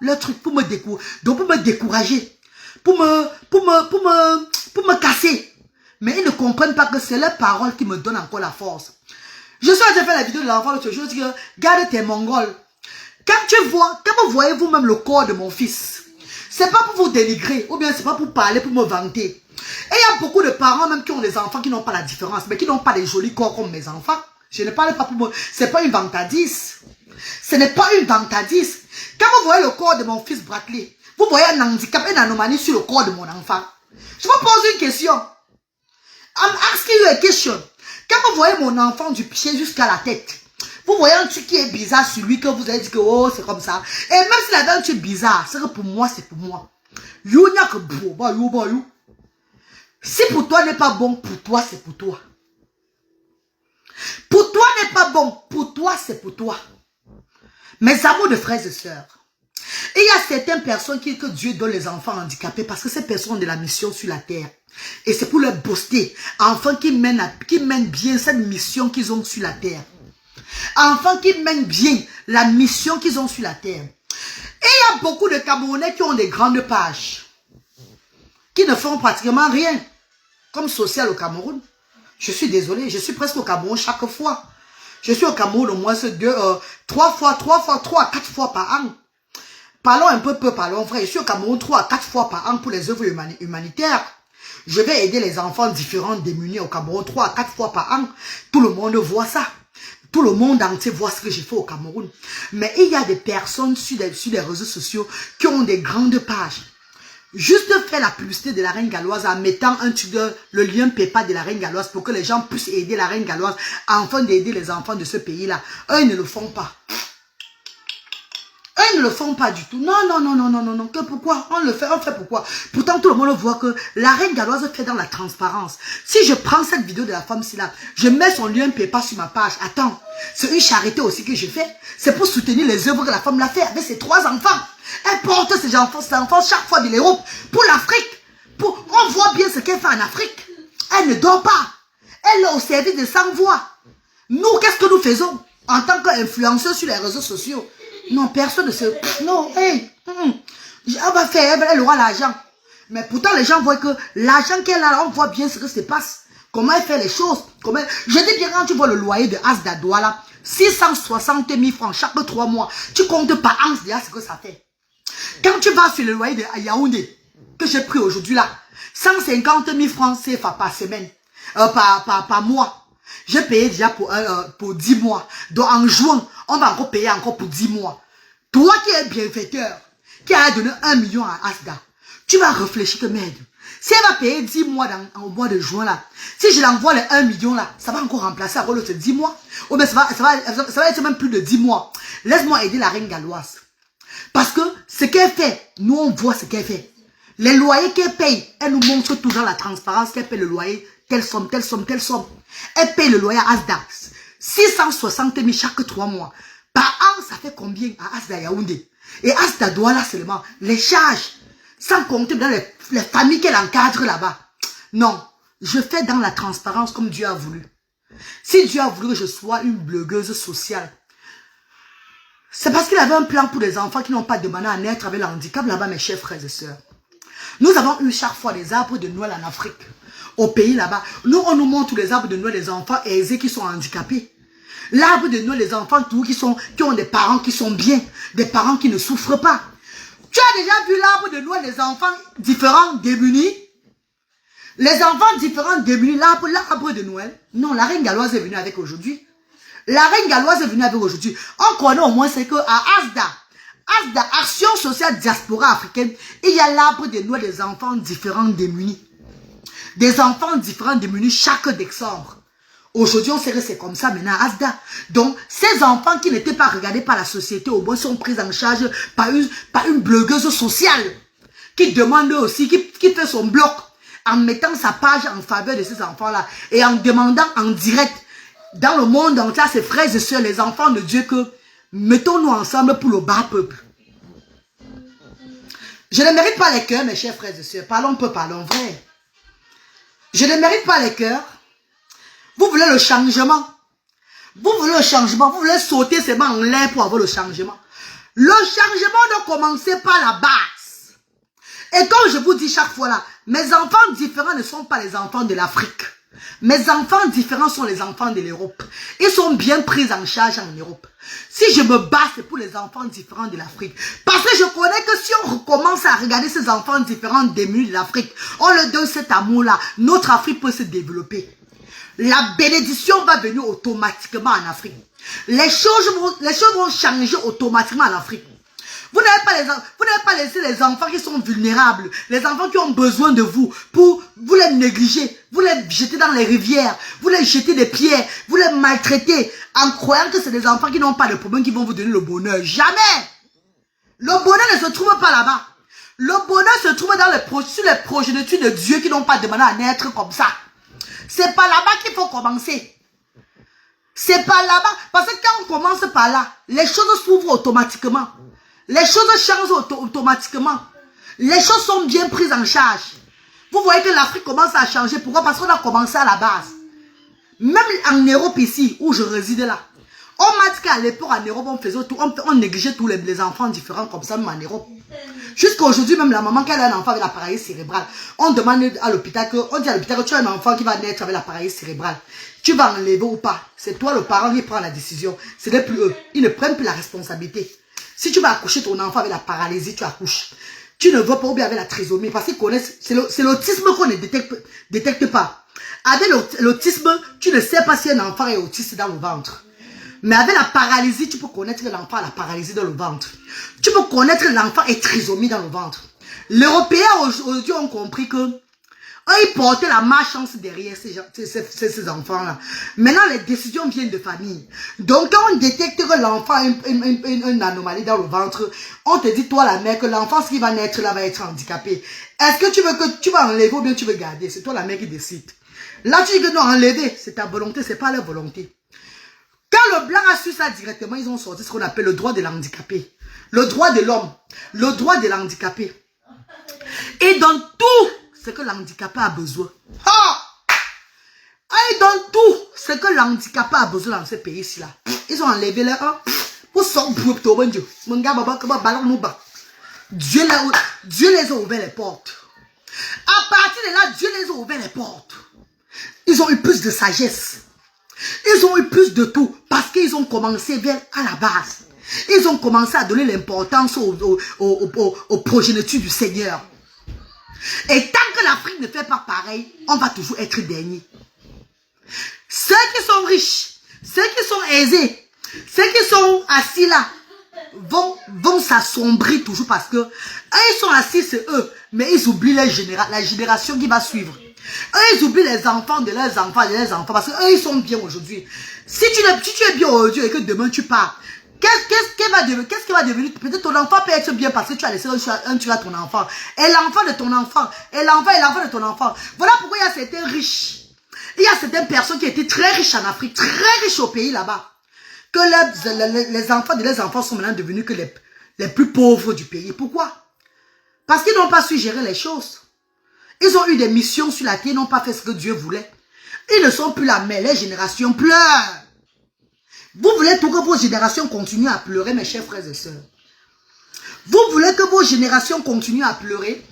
leur truc pour me décourager, pour me casser. Mais ils ne comprennent pas que c'est leur parole qui me donne encore la force. Je suis allé faire la vidéo de l'enfant l'autre jour, je dis que garde tes mongols. Quand vous voyez vous-même le corps de mon fils, c'est pas pour vous dénigrer, ou bien c'est pas pour parler, pour me vanter. Et il y a beaucoup de parents même qui ont des enfants qui n'ont pas la différence, mais qui n'ont pas des jolis corps comme mes enfants. Je ne parle pas pour moi. C'est pas une vantardise. Ce n'est pas une vantardise. Quand vous voyez le corps de mon fils Bradley, vous voyez un handicap, une anomalie sur le corps de mon enfant. Je vous pose une question. I'm asking you a question. Quand vous voyez mon enfant du pied jusqu'à la tête, vous voyez un truc qui est bizarre sur lui que vous avez dit que oh c'est comme ça. Et même s'il avait un truc bizarre, c'est que pour moi c'est pour moi. You n'y a que you. Si pour toi n'est pas bon, pour toi c'est pour toi. Pour toi n'est pas bon, pour toi c'est pour toi. Mes amours de frères et sœurs, il y a certaines personnes que Dieu donne les enfants handicapés parce que ces personnes ont de la mission sur la terre. Et c'est pour leur booster. Enfants qui mènent bien cette mission qu'ils ont sur la terre. Enfants qui mènent bien la mission qu'ils ont sur la terre. Et il y a beaucoup de Camerounais qui ont des grandes pages. Qui ne font pratiquement rien. Comme social au Cameroun. Je suis désolé, je suis presque au Cameroun chaque fois. Je suis au Cameroun au moins 3 à 4 fois par an. Parlons un peu, parlons frère. Je suis au Cameroun 3 à 4 fois par an pour les œuvres humanitaires. Je vais aider les enfants différents démunis au Cameroun 3 à 4 fois par an. Tout le monde voit ça. Tout le monde entier voit ce que j'ai fait au Cameroun. Mais il y a des personnes sur les réseaux sociaux qui ont des grandes pages. Juste faire la publicité de la reine galloise en mettant le lien PayPal de la reine galloise pour que les gens puissent aider la reine galloise afin d'aider les enfants de ce pays-là. Eux, ils ne le font pas. Eux, ils ne le font pas du tout. Non. Que pourquoi? On le fait, on fait pourquoi? Pourtant, tout le monde voit que la reine galloise fait dans la transparence. Si je prends cette vidéo de la femme-ci là, je mets son lien PayPal sur ma page. Attends, c'est une charité aussi que je fais. C'est pour soutenir les œuvres que la femme l'a fait avec ses 3 enfants. Elle porte ces enfants chaque fois de l'Europe pour l'Afrique. On voit bien ce qu'elle fait en Afrique. Elle ne dort pas. Elle est au service de 100 voix. Nous, qu'est-ce que nous faisons en tant qu'influenceurs sur les réseaux sociaux? Non, personne ne sait. Non, hey, elle va faire, elle aura l'argent. Mais pourtant, les gens voient que l'argent qu'elle a, on voit bien ce que se passe. Comment elle fait les choses. Je dis bien, quand tu vois le loyer de Asda Douala, 660 000 francs chaque 3 mois. Tu comptes par an, déjà ce que ça fait. Quand tu vas sur le loyer de Yaoundé, que j'ai pris aujourd'hui là, 150 000 francs CFA par semaine, par mois. J'ai payé déjà pour 10 mois. Donc en juin, on va encore payer encore pour 10 mois. Toi qui es bienfaiteur, qui a donné 1 million à Asda, tu vas réfléchir que merde. Si elle va payer 10 mois au mois de juin là, si je l'envoie les 1 million là, ça va encore remplacer à l'autre 10 mois. Ou bien ça va être même plus de 10 mois. Laisse-moi aider la reine galloise. Parce que ce qu'elle fait, nous on voit ce qu'elle fait. Les loyers qu'elle paye, elle nous montre tout dans la transparence qu'elle paye le loyer, telle somme. Elle paye le loyer à Asda. 660 000 chaque 3 mois. Par an, ça fait combien à Asda Yaoundé? Et Asda Douala seulement, les charges, sans compter dans les familles qu'elle encadre là-bas. Non, je fais dans la transparence comme Dieu a voulu. Si Dieu a voulu que je sois une blogueuse sociale, c'est parce qu'il avait un plan pour les enfants qui n'ont pas demandé à naître avec le handicap là-bas, mes chers frères et sœurs. Nous avons eu chaque fois des arbres de Noël en Afrique, au pays là-bas. Nous, on nous montre les arbres de Noël des enfants aisés qui sont handicapés. L'arbre de Noël des enfants qui ont des parents qui sont bien, des parents qui ne souffrent pas. Tu as déjà vu l'arbre de Noël des enfants différents, démunis? Les enfants différents, démunis, l'arbre de Noël. Non, la reine galloise est venue avec aujourd'hui. La reine galloise est venue avec aujourd'hui. On connaît au moins c'est que à Asda, Action Sociale Diaspora Africaine, il y a l'arbre de Noël des enfants différents démunis. Des enfants différents démunis chaque décembre. Aujourd'hui, on sait que c'est comme ça maintenant, Asda. Donc, ces enfants qui n'étaient pas regardés par la société, au moins sont pris en charge par une blogueuse sociale qui demande aussi, qui fait son bloc en mettant sa page en faveur de ces enfants-là et en demandant en direct dans le monde entier à ses frères et sœurs, les enfants de Dieu, que mettons-nous ensemble pour le bas peuple. Je ne mérite pas les cœurs, mes chers frères et sœurs. Parlons peu, parlons vrai. Je ne mérite pas les cœurs. Vous voulez le changement. Vous voulez le changement. Vous voulez sauter ses mains en l'air pour avoir le changement. Le changement doit commencer par la base. Et comme je vous dis chaque fois là, mes enfants différents ne sont pas les enfants de l'Afrique. Mes enfants différents sont les enfants de l'Europe. Ils sont bien pris en charge en Europe. Si je me bats, c'est pour les enfants différents de l'Afrique. Parce que je connais que si on recommence à regarder ces enfants différents démunis de l'Afrique, on leur donne cet amour-là, notre Afrique peut se développer. La bénédiction va venir automatiquement en Afrique. Les choses vont changer automatiquement en Afrique. Vous n'avez pas laissé les enfants qui sont vulnérables, les enfants qui ont besoin de vous, pour vous les négliger, vous les jeter dans les rivières, vous les jeter des pierres, vous les maltraiter, en croyant que c'est des enfants qui n'ont pas de problème qui vont vous donner le bonheur. Jamais! Le bonheur ne se trouve pas là-bas. Le bonheur se trouve sur les progénitures de Dieu qui n'ont pas demandé à naître comme ça. C'est pas là-bas qu'il faut commencer. C'est pas là-bas. Parce que quand on commence par là, les choses s'ouvrent automatiquement. Les choses changent automatiquement. Les choses sont bien prises en charge. Vous voyez que l'Afrique commence à changer. Pourquoi? Parce qu'on a commencé à la base. Même en Europe ici, où je réside là, on m'a dit qu'à l'époque en Europe, on faisait tout, on négligeait tous les enfants différents comme ça, même en Europe. Jusqu'à aujourd'hui, même la maman qui a un enfant avec la paralysie cérébrale, on demande à l'hôpital que tu as un enfant qui va naître avec la paralysie cérébrale. Tu vas enlever ou pas? C'est toi le parent qui prend la décision. Ce n'est plus eux. Ils ne prennent plus la responsabilité. Si tu vas accoucher ton enfant avec la paralysie, tu accouches. Tu ne veux pas ou bien avec la trisomie parce qu'ils connaissent, c'est l'autisme qu'on ne détecte pas. Avec l'autisme, tu ne sais pas si un enfant est autiste dans le ventre. Mais avec la paralysie, tu peux connaître que l'enfant a la paralysie dans le ventre. Tu peux connaître que l'enfant est trisomie dans le ventre. Les Européens aujourd'hui ont compris que eux, ils portaient la malchance derrière ces enfants-là. Maintenant, les décisions viennent de famille. Donc, quand on détecte que l'enfant a une anomalie dans le ventre, on te dit, toi, la mère, que l'enfant, ce qui va naître là, va être handicapé. Est-ce que tu veux que tu vas enlever ou bien tu veux garder? C'est toi, la mère, qui décide. Là, tu dis que non, enlever, c'est ta volonté, c'est pas leur volonté. Quand le blanc a su ça directement, ils ont sorti ce qu'on appelle le droit de l'handicapé. Le droit de l'homme. Le droit de l'handicapé. Et dans tout ce que l'handicapé a besoin. Et dans tout ce que l'handicapé a besoin dans ce pays-ci là. Ils ont enlevé les un. Pour sortir pour Dieu. Dieu les a ouvert les portes. À partir de là, Dieu les a ouvert les portes. Ils ont eu plus de sagesse. Ils ont eu plus de tout parce qu'ils ont commencé à la base. Ils ont commencé à donner l'importance aux progénitures du Seigneur. Et tant que l'Afrique ne fait pas pareil, on va toujours être dernier. Ceux qui sont riches, ceux qui sont aisés, ceux qui sont assis là, vont s'assombrir toujours parce que eux, ils sont assis, c'est eux, mais ils oublient la génération qui va suivre. Eux, ils oublient les enfants de leurs enfants, parce qu'eux, ils sont bien aujourd'hui. Si tu es bien aujourd'hui et que demain tu pars, qu'est-ce qui va devenir? Peut-être ton enfant peut être bien parce que tu as laissé un tuer à ton enfant. Et l'enfant de ton enfant. Et l'enfant de ton enfant. Voilà pourquoi il y a certains riches. Il y a certaines personnes qui étaient très riches en Afrique, très riches au pays là-bas. Que les enfants de leurs enfants sont maintenant devenus que les plus pauvres du pays. Pourquoi? Parce qu'ils n'ont pas su gérer les choses. Ils ont eu des missions sur la terre, ils n'ont pas fait ce que Dieu voulait. Ils ne sont plus là, mais les générations pleurent. Vous voulez tout que vos générations continuent à pleurer, mes chers frères et sœurs. Vous voulez que vos générations continuent à pleurer.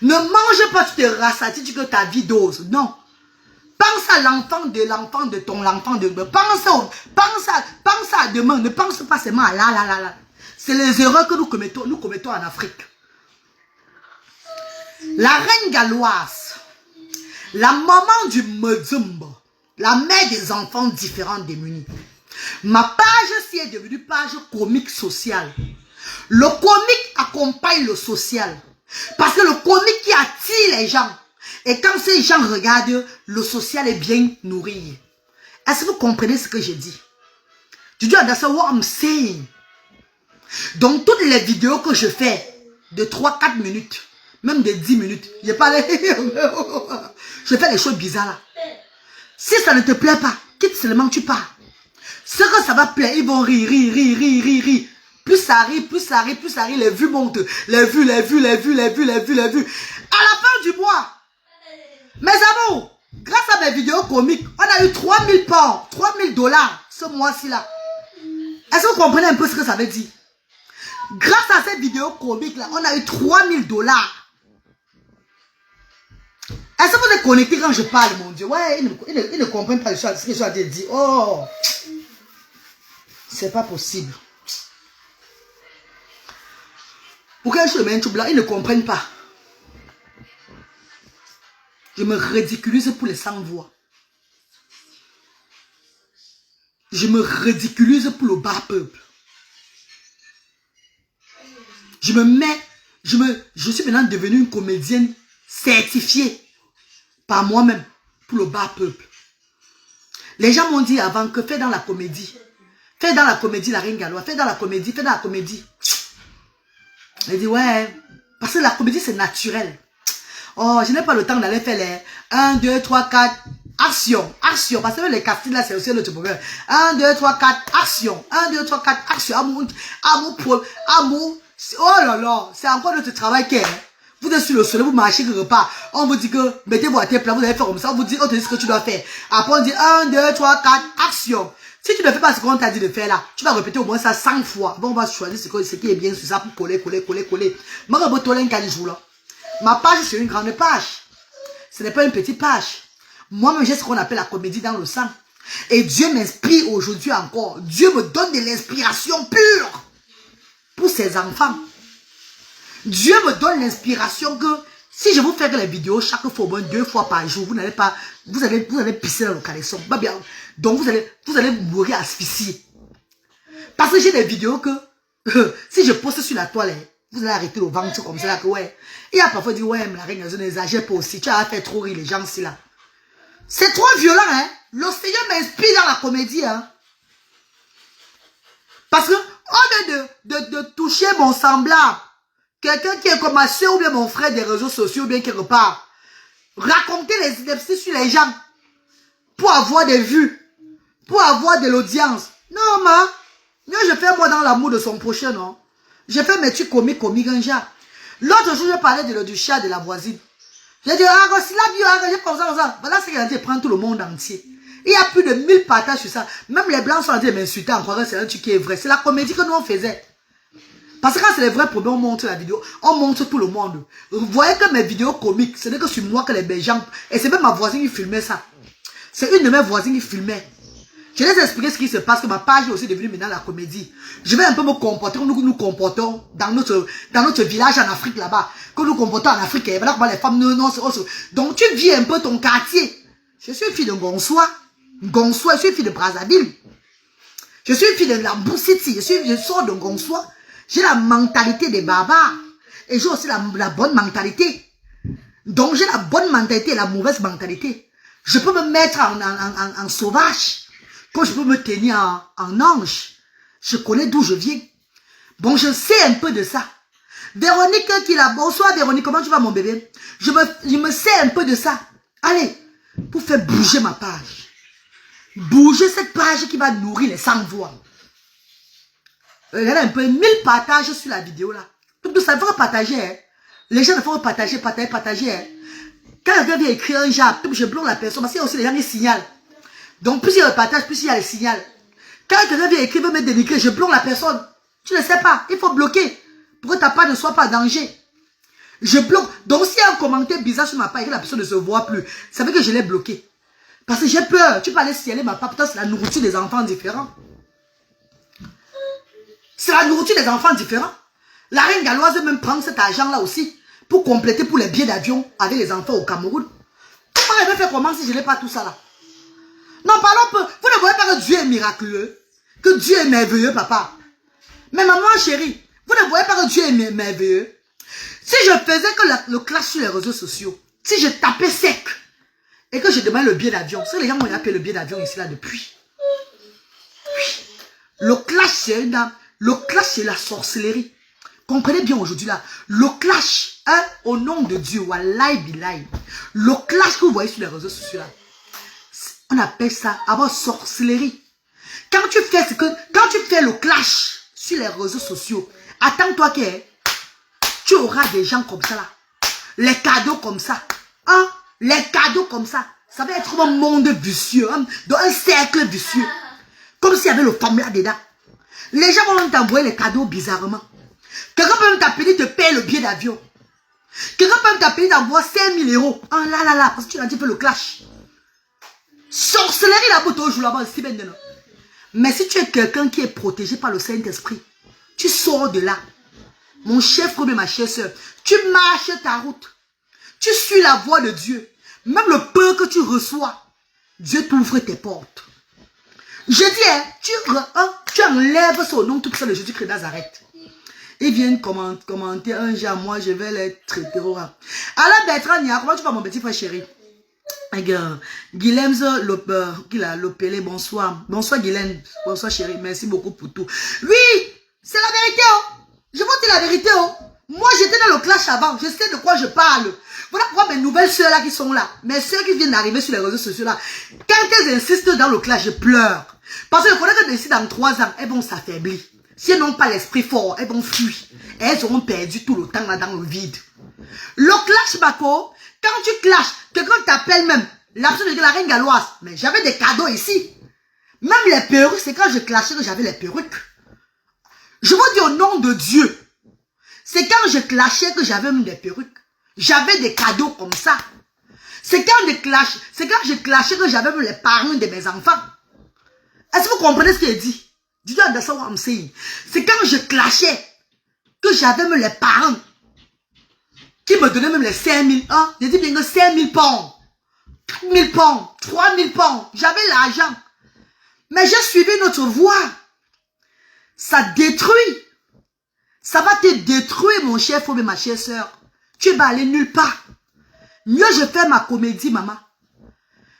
Ne mange pas, tu te rassasies que ta vie dose. Non. Pense à l'enfant de ton enfant de demain. Pense à demain. Ne pense pas seulement à là. C'est les erreurs que nous commettons en Afrique. La reine galloise, la maman du Medzumba, la mère des enfants différents démunis. Ma page est devenue page comique sociale. Le comique accompagne le social. Parce que le comique qui attire les gens. Et quand ces gens regardent, le social est bien nourri. Est-ce que vous comprenez ce que j'ai dit? Did you understand what I'm saying? Donc, toutes les vidéos que je fais de 3-4 minutes, même de 10 minutes, je parle, je fais les choses bizarres là. Si ça ne te plaît pas, quitte seulement tu pars. Ce que ça va plaire, ils vont rire. Plus ça rit, les vues montent. Les vues. À la fin du mois, mes amours, grâce à mes vidéos comiques, on a eu 3000 pounds, 3000 dollars ce mois-ci là. Est-ce que vous comprenez un peu ce que ça veut dire? Grâce à cette vidéo comique là, on a eu 3000 dollars. Est-ce que vous êtes connectés quand je parle, mon Dieu? Ouais, ils ne comprennent pas ce que je suis en train de dire. Oh, c'est pas possible. Pourquoi je mets un tout blanc? Ils ne comprennent pas. Je me ridiculise pour les sans-voix. Je me ridiculise pour le bas peuple. Je suis maintenant devenue une comédienne certifiée par moi-même pour le bas peuple. Les gens m'ont dit avant que fais dans la comédie. Fais dans la comédie la reine galloise. Fais dans la comédie. J'ai dit ouais, parce que la comédie c'est naturel. Oh, je n'ai pas le temps d'aller faire les 1, 2, 3, 4, action. Parce que les castings là c'est aussi notre problème. 1, 2, 3, 4, action. 1, 2, 3, 4, action. Amour. Oh là là, c'est encore notre travail qu'est. Vous êtes sur le soleil, vous marchez quelque part. On vous dit que mettez-vous à tes plats, vous allez faire comme ça. On vous dit, on te dit ce que tu dois faire. Après on dit 1, 2, 3, 4, action. Si tu ne fais pas ce qu'on t'a dit de faire là, tu vas répéter au moins ça 100 fois. Bon, on va choisir ce qui est bien sur ça pour coller. Ma page, c'est une grande page. Ce n'est pas une petite page. Moi-même, j'ai ce qu'on appelle la comédie dans le sang. Et Dieu m'inspire aujourd'hui encore. Dieu me donne de l'inspiration pure pour ses enfants. Dieu me donne l'inspiration que si je vous fais les vidéos chaque fois au moins 2 fois par jour, vous n'allez pas, vous allez pisser dans le caleçon. Pas bien. Donc vous allez mourir asphyxié. Parce que j'ai des vidéos que si je poste sur la toile, vous allez arrêter le ventre comme ça là que ouais. Et à parfois dit ouais, mais la reine n'exagère pas aussi. Tu as fait trop rire les gens ici là. C'est trop violent, hein. Le Seigneur m'inspire dans la comédie, hein. Parce que au lieu de toucher mon semblable, quelqu'un qui est comme ma soeur ou bien mon frère des réseaux sociaux ou bien quelque part, raconter les idées sur les gens pour avoir des vues, pour avoir de l'audience. Non, ma. Mieux je fais moi dans l'amour de son prochain, non. J'ai fait mes trucs comiques un genre. L'autre jour, je parlais du chat de la voisine. J'ai dit, ah, c'est la vie, j'ai comme ça. Voilà ce qu'elle a dit, prendre tout le monde entier. Il y a plus de 1000 partages sur ça. Même les blancs sont en train de m'insulter en croyant que c'est un truc qui est vrai. C'est la comédie que nous on faisait. Parce que quand c'est les vrais problèmes, on montre la vidéo. On montre tout le monde. Vous voyez que mes vidéos comiques, ce n'est que sur moi que les gens... Et c'est même ma voisine qui filmait ça. C'est une de mes voisines qui filmait. Je vais les expliquer ce qui se passe, que ma page est aussi devenue maintenant la comédie. Je vais un peu me comporter comme nous comportons dans notre village en Afrique là-bas. Comme nous comportons en Afrique. Et voilà comment les femmes... Donc tu vis un peu ton quartier. Je suis fille de Gonsois. Je suis fille de Brazzaville. Je suis fille de Lambou City. Je sors de Gonsois. J'ai la mentalité des barbares. Et j'ai aussi la bonne mentalité. Donc j'ai la bonne mentalité et la mauvaise mentalité. Je peux me mettre en sauvage. Comme je peux me tenir en ange. Je connais d'où je viens. Bon, je sais un peu de ça. Véronique qui l'a... Bonsoir Véronique, comment tu vas mon bébé? Je me sais un peu de ça. Allez, pour faire bouger ma page. Bouger cette page qui va nourrir les sans-voix. Regardez un peu, 1000 partages sur la vidéo là. Tout ça, il faut partager. Hein. Les gens ne font pas partager. Hein. Quand quelqu'un vient écrire un genre, je bloque la personne parce qu'il y a aussi les gens qui signalent. Donc plus il y a le partage, plus il y a les signaux. Quand quelqu'un vient écrire, veut me dénigrer, je bloque la personne. Tu ne sais pas, il faut bloquer. Pour que ta page ne soit pas en danger. Je bloque. Donc s'il y a un commentaire bizarre sur ma page et que la personne ne se voit plus, ça veut que je l'ai bloqué. Parce que j'ai peur. Tu peux aller signaler ma page, pourtant c'est la nourriture des enfants différents. C'est la nourriture des enfants différents. La reine galloise veut même prendre cet argent-là aussi pour compléter pour les billets d'avion avec les enfants au Cameroun. Comment elle veut faire comment si je n'ai pas tout ça là? Non, parlons peu. Vous ne voyez pas que Dieu est miraculeux? Que Dieu est merveilleux, papa? Mais maman chérie, vous ne voyez pas que Dieu est merveilleux? Si je faisais que le clash sur les réseaux sociaux, si je tapais sec, et que je demande le billet d'avion. C'est les gens m'ont appelé le billet d'avion ici là depuis. Oui. Le clash, c'est la sorcellerie. Comprenez bien aujourd'hui là. Le clash, hein, au nom de Dieu, wallahi billahi. Le clash que vous voyez sur les réseaux sociaux là, on appelle ça avoir sorcellerie. Quand tu fais le clash sur les réseaux sociaux, attends-toi que tu auras des gens comme ça là. Les cadeaux comme ça. Hein? Les cadeaux comme ça. Ça va être un monde vicieux. Hein? Dans un cercle vicieux. Comme s'il y avait le fameux là-dedans. Les gens vont t'envoyer les cadeaux bizarrement. Quelqu'un peut même t'appeler, te payer le billet d'avion. Quelqu'un peut même t'appeler, t'envoie 5000 €. Ah là là là, parce que tu as fait le clash. Sorcellerie là-bas, toujours là-bas, c'est bien de là. Mais si tu es quelqu'un qui est protégé par le Saint-Esprit, tu sors de là. Mon cher frère et ma chère soeur, tu marches ta route. Tu suis la voie de Dieu. Même le peu que tu reçois, Dieu t'ouvre tes portes. Je dis, tu enlèves son nom tout ça de Jésus-Christ de Nazareth. Ils viennent commenter un jour, moi je vais les traiter au rap. Alors Bertrand, comment tu vas mon petit frère chéri? Guilhem Lopele, bonsoir. Bonsoir Guilhem, bonsoir chéri, merci beaucoup pour tout. Oui, c'est la vérité. Oh. Je vous dis la vérité. Oh. Moi j'étais dans le clash avant, je sais de quoi je parle. Voilà pourquoi mes nouvelles soeurs là qui sont là, mes soeurs qui viennent d'arriver sur les réseaux sociaux là, quand elles insistent dans le clash, je pleure. Parce que je connais que d'ici dans 3 ans, elles vont s'affaiblir. Si elles n'ont pas l'esprit fort, elles vont fuir. Et elles auront perdu tout le temps là dans le vide. Le clash, Bako, quand tu clashes, quelqu'un t'appelle même, l'absence de la reine galloise. Mais j'avais des cadeaux ici. Même les perruques, c'est quand je clashais que j'avais les perruques. Je vous dis au nom de Dieu. C'est quand je clashais que j'avais même des perruques. J'avais des cadeaux comme ça. C'est quand je clashais que j'avais même les parents de mes enfants. Est-ce que vous comprenez ce qu'il dit? Do you understand what I'm saying? C'est quand je clashais que j'avais même les parents qui me donnaient même les 5000 ans. Je dis bien que 5000 pounds, 4000 pounds, 3000 pounds. J'avais l'argent. Mais j'ai suivi notre voie. Ça détruit. Ça va te détruire, mon cher frère et ma chère soeur. Tu vas aller nulle part. Mieux je fais ma comédie, maman.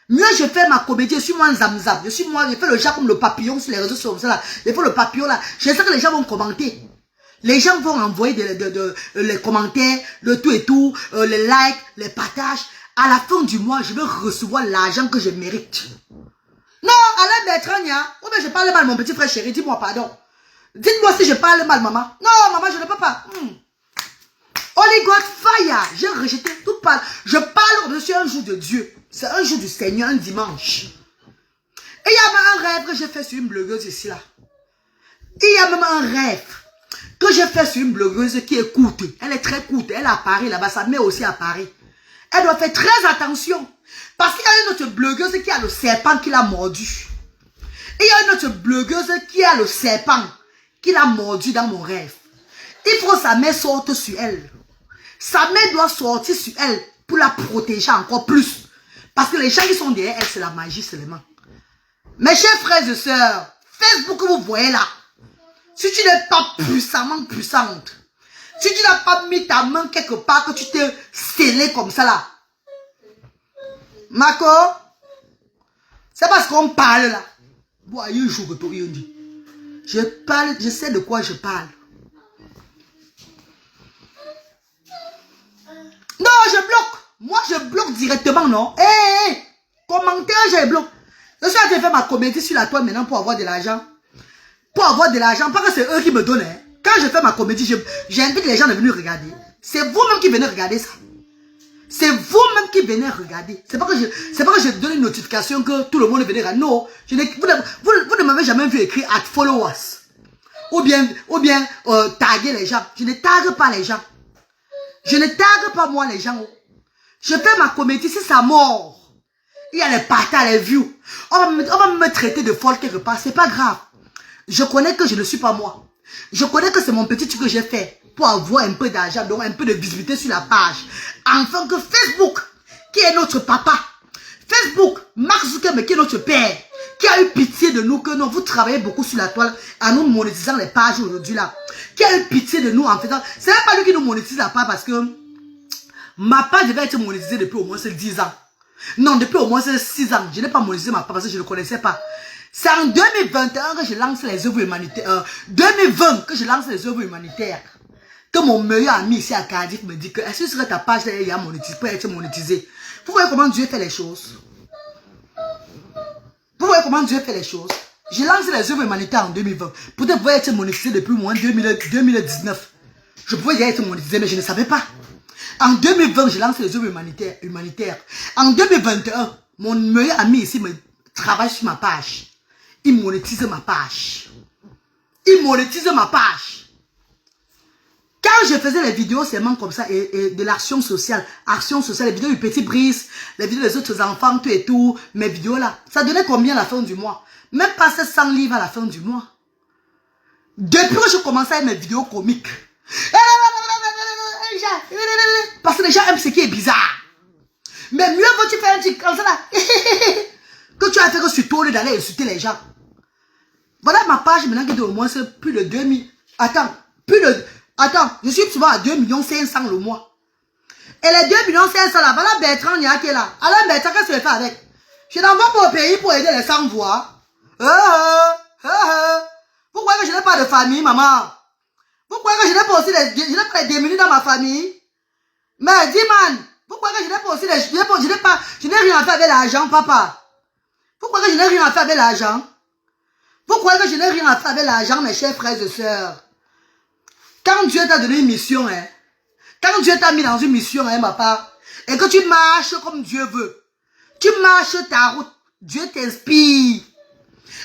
Mieux je fais ma comédie, je suis moi un zamzam. Je fais le genre comme le papillon sur les réseaux sociaux. Je fais le papillon là. Je sais que les gens vont commenter. Les gens vont envoyer les commentaires, le tout et tout, les likes, les partages. À la fin du mois, je vais recevoir l'argent que je mérite. Non, Alain Bertrand, ou bien je parle mal, mon petit frère chéri, dis-moi pardon. Dites-moi si je parle mal, maman. Non, maman, je ne peux pas. Holy God fire. J'ai rejeté tout parle. Je parle au-dessus un jour de Dieu. C'est un jour du Seigneur, un dimanche. Et il y a même un rêve que j'ai fait sur une blogueuse ici là. Il y a même un rêve que j'ai fait sur une blogueuse qui est courte. Elle est très courte. Elle est à Paris là-bas. Sa mère aussi à Paris. Elle doit faire très attention. Parce qu'il y a une autre blogueuse qui a le serpent qui l'a mordu. Et il y a une autre blogueuse qui a le serpent qui l'a mordu dans mon rêve. Il faut que sa mère sorte sur elle. Sa mère doit sortir sur elle pour la protéger encore plus. Parce que les gens qui sont derrière elle, c'est la magie seulement. Mes chers frères et sœurs, Facebook que vous voyez là, si tu n'es pas puissamment puissante, si tu n'as pas mis ta main quelque part que tu t'es scellé comme ça là, Marco, c'est parce qu'on parle là. Voyez un jour que toi, il dit. Je parle, je sais de quoi je parle. Non, je bloque. Moi, je bloque directement, non? Hé, commentaire, je bloque. Je suis en train de faire ma comédie sur la toile maintenant pour avoir de l'argent. Pour avoir de l'argent, parce que c'est eux qui me donnent. Hein. Quand je fais ma comédie, j'invite les gens à venir regarder. C'est vous-même qui venez regarder ça. C'est vous-même qui venez regarder. C'est pas que je donne une notification que tout le monde venait regarder. Non, vous ne m'avez jamais vu écrire at followers. Ou bien taguer les gens. Je ne tague pas les gens. Je ne tague pas moi les gens. Je fais ma comédie, si ça mort. Il y a les partages, les views. On va me traiter de folle quelque part. C'est pas grave. Je connais que je ne suis pas moi. Je connais que c'est mon petit truc que j'ai fait pour avoir un peu d'argent, donc un peu de visibilité sur la page. Enfin que Facebook, qui est notre papa, Facebook, Mark Zuckerberg, qui est notre père, qui a eu pitié de nous, que non, vous travaillez beaucoup sur la toile en nous monétisant les pages aujourd'hui là, qui a eu pitié de nous en faisant, c'est même pas lui qui nous monétise la page parce que ma page devait être monétisée depuis au moins 10 ans. Non, depuis au moins 6 ans, je n'ai pas monétisé ma part parce que je ne connaissais pas. C'est en 2021 que je lance les œuvres humanitaires. 2020 que je lance les œuvres humanitaires. Que mon meilleur ami ici à Cardiff me dit que est-ce que sur ta page là, il y a monétisé, peut être monétisé. Vous voyez comment Dieu fait les choses? Vous voyez comment Dieu fait les choses? J'ai lancé les œuvres humanitaires en 2020. Peut-être que vous pouvez être monétisé depuis moins 2019. Je pouvais déjà être monétisé, mais je ne savais pas. En 2020, j'ai lancé les œuvres humanitaires. En 2021, mon meilleur ami ici me travaille sur ma page. Il monétise ma page. Il monétise ma page. Quand je faisais les vidéos seulement comme ça et de l'action sociale, les vidéos du petit Brice, les vidéos des autres enfants, tout et tout, mes vidéos là, ça donnait combien à la fin du mois? Même pas 700 livres à la fin du mois. Depuis que je commençais avec mes vidéos comiques, parce que les gens aiment ce qui est bizarre. Mais mieux vaut-tu faire un truc comme ça là, que tu as fait que tu tournes d'aller insulter les gens. Voilà ma page maintenant qui est au moins plus de 2000. Attends, je suis souvent à 2 500 000 le mois. Et les 2 500 000 là, voilà Bertrand Nia qui est là. Alors Bertrand, qu'est-ce que tu fais avec? Je n'envoie pas au pays pour aider les sans-voix. Vous croyez que je n'ai pas de famille, maman? Vous croyez que je n'ai pas aussi les démunis dans ma famille? Mais dis man, vous croyez que je n'ai pas aussi je n'ai rien à faire avec l'argent, papa? Vous croyez que je n'ai rien à faire avec l'argent? Vous croyez que je n'ai rien à faire avec l'argent, mes chers frères et sœurs? Quand Dieu t'a donné une mission, quand Dieu t'a mis dans une mission, papa, et que tu marches comme Dieu veut, tu marches ta route, Dieu t'inspire.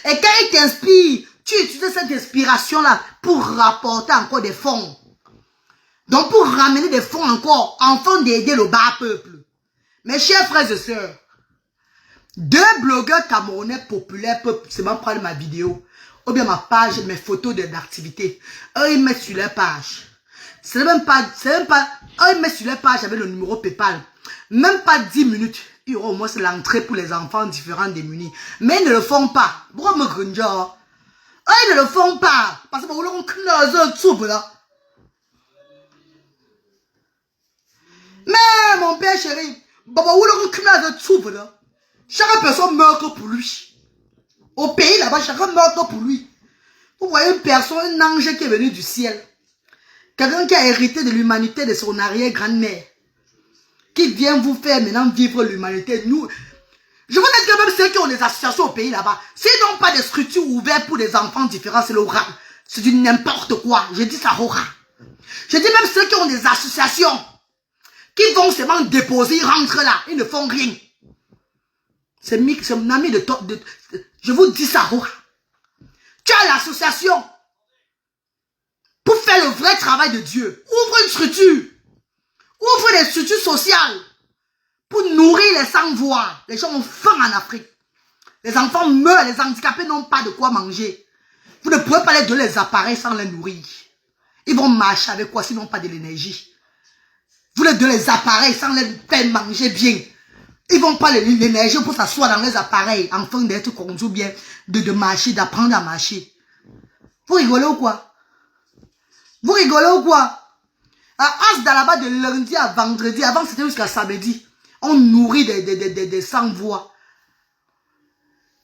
Et quand il t'inspire, tu utilises cette inspiration-là pour rapporter encore des fonds. Donc pour ramener des fonds encore, afin d'aider le bas peuple. Mes chers frères et sœurs, 2 blogueurs camerounais populaires peuvent seulement prendre ma vidéo, ou bien ma page, mes photos d'activité. Eux, ils mettent sur leur page. Eux, ils mettent sur leur page avec le numéro PayPal. Même pas 10 minutes. Il y aura au moins l'entrée pour les enfants différents démunis. Mais ils ne le font pas. Pourquoi me grunge? Eux, ils ne le font pas. Parce que vous leur avez là. Mais mon père chéri, chaque personne meurt que pour lui. Au pays là-bas, chacun meurt que pour lui. Vous voyez une personne, un ange qui est venu du ciel. Quelqu'un qui a hérité de l'humanité de son arrière-grand-mère. Qui vient vous faire maintenant vivre l'humanité. Nous, je vous dis que même ceux qui ont des associations au pays là-bas, s'ils n'ont pas de structures ouvertes pour des enfants différents, c'est le rat. C'est du n'importe quoi. Je dis ça au rat. Je dis même ceux qui ont des associations, qui vont seulement déposer, ils rentrent là, ils ne font rien. C'est mon ami de je vous dis ça, Roura. Tu as l'association pour faire le vrai travail de Dieu. Ouvre une structure. Ouvre des structures sociales pour nourrir les sans-voix. Les gens ont faim en Afrique. Les enfants meurent, les handicapés n'ont pas de quoi manger. Vous ne pouvez pas les donner les appareils sans les nourrir. Ils vont marcher avec quoi s'ils n'ont pas de l'énergie? Vous les donnez les appareils sans les faire manger bien. Ils vont pas l'énergie pour s'asseoir dans les appareils, afin d'être conduits bien, de marcher, d'apprendre à marcher. Vous rigolez ou quoi? Vous rigolez ou quoi? À As là-bas de lundi à vendredi, avant c'était jusqu'à samedi, on nourrit des sans-voix.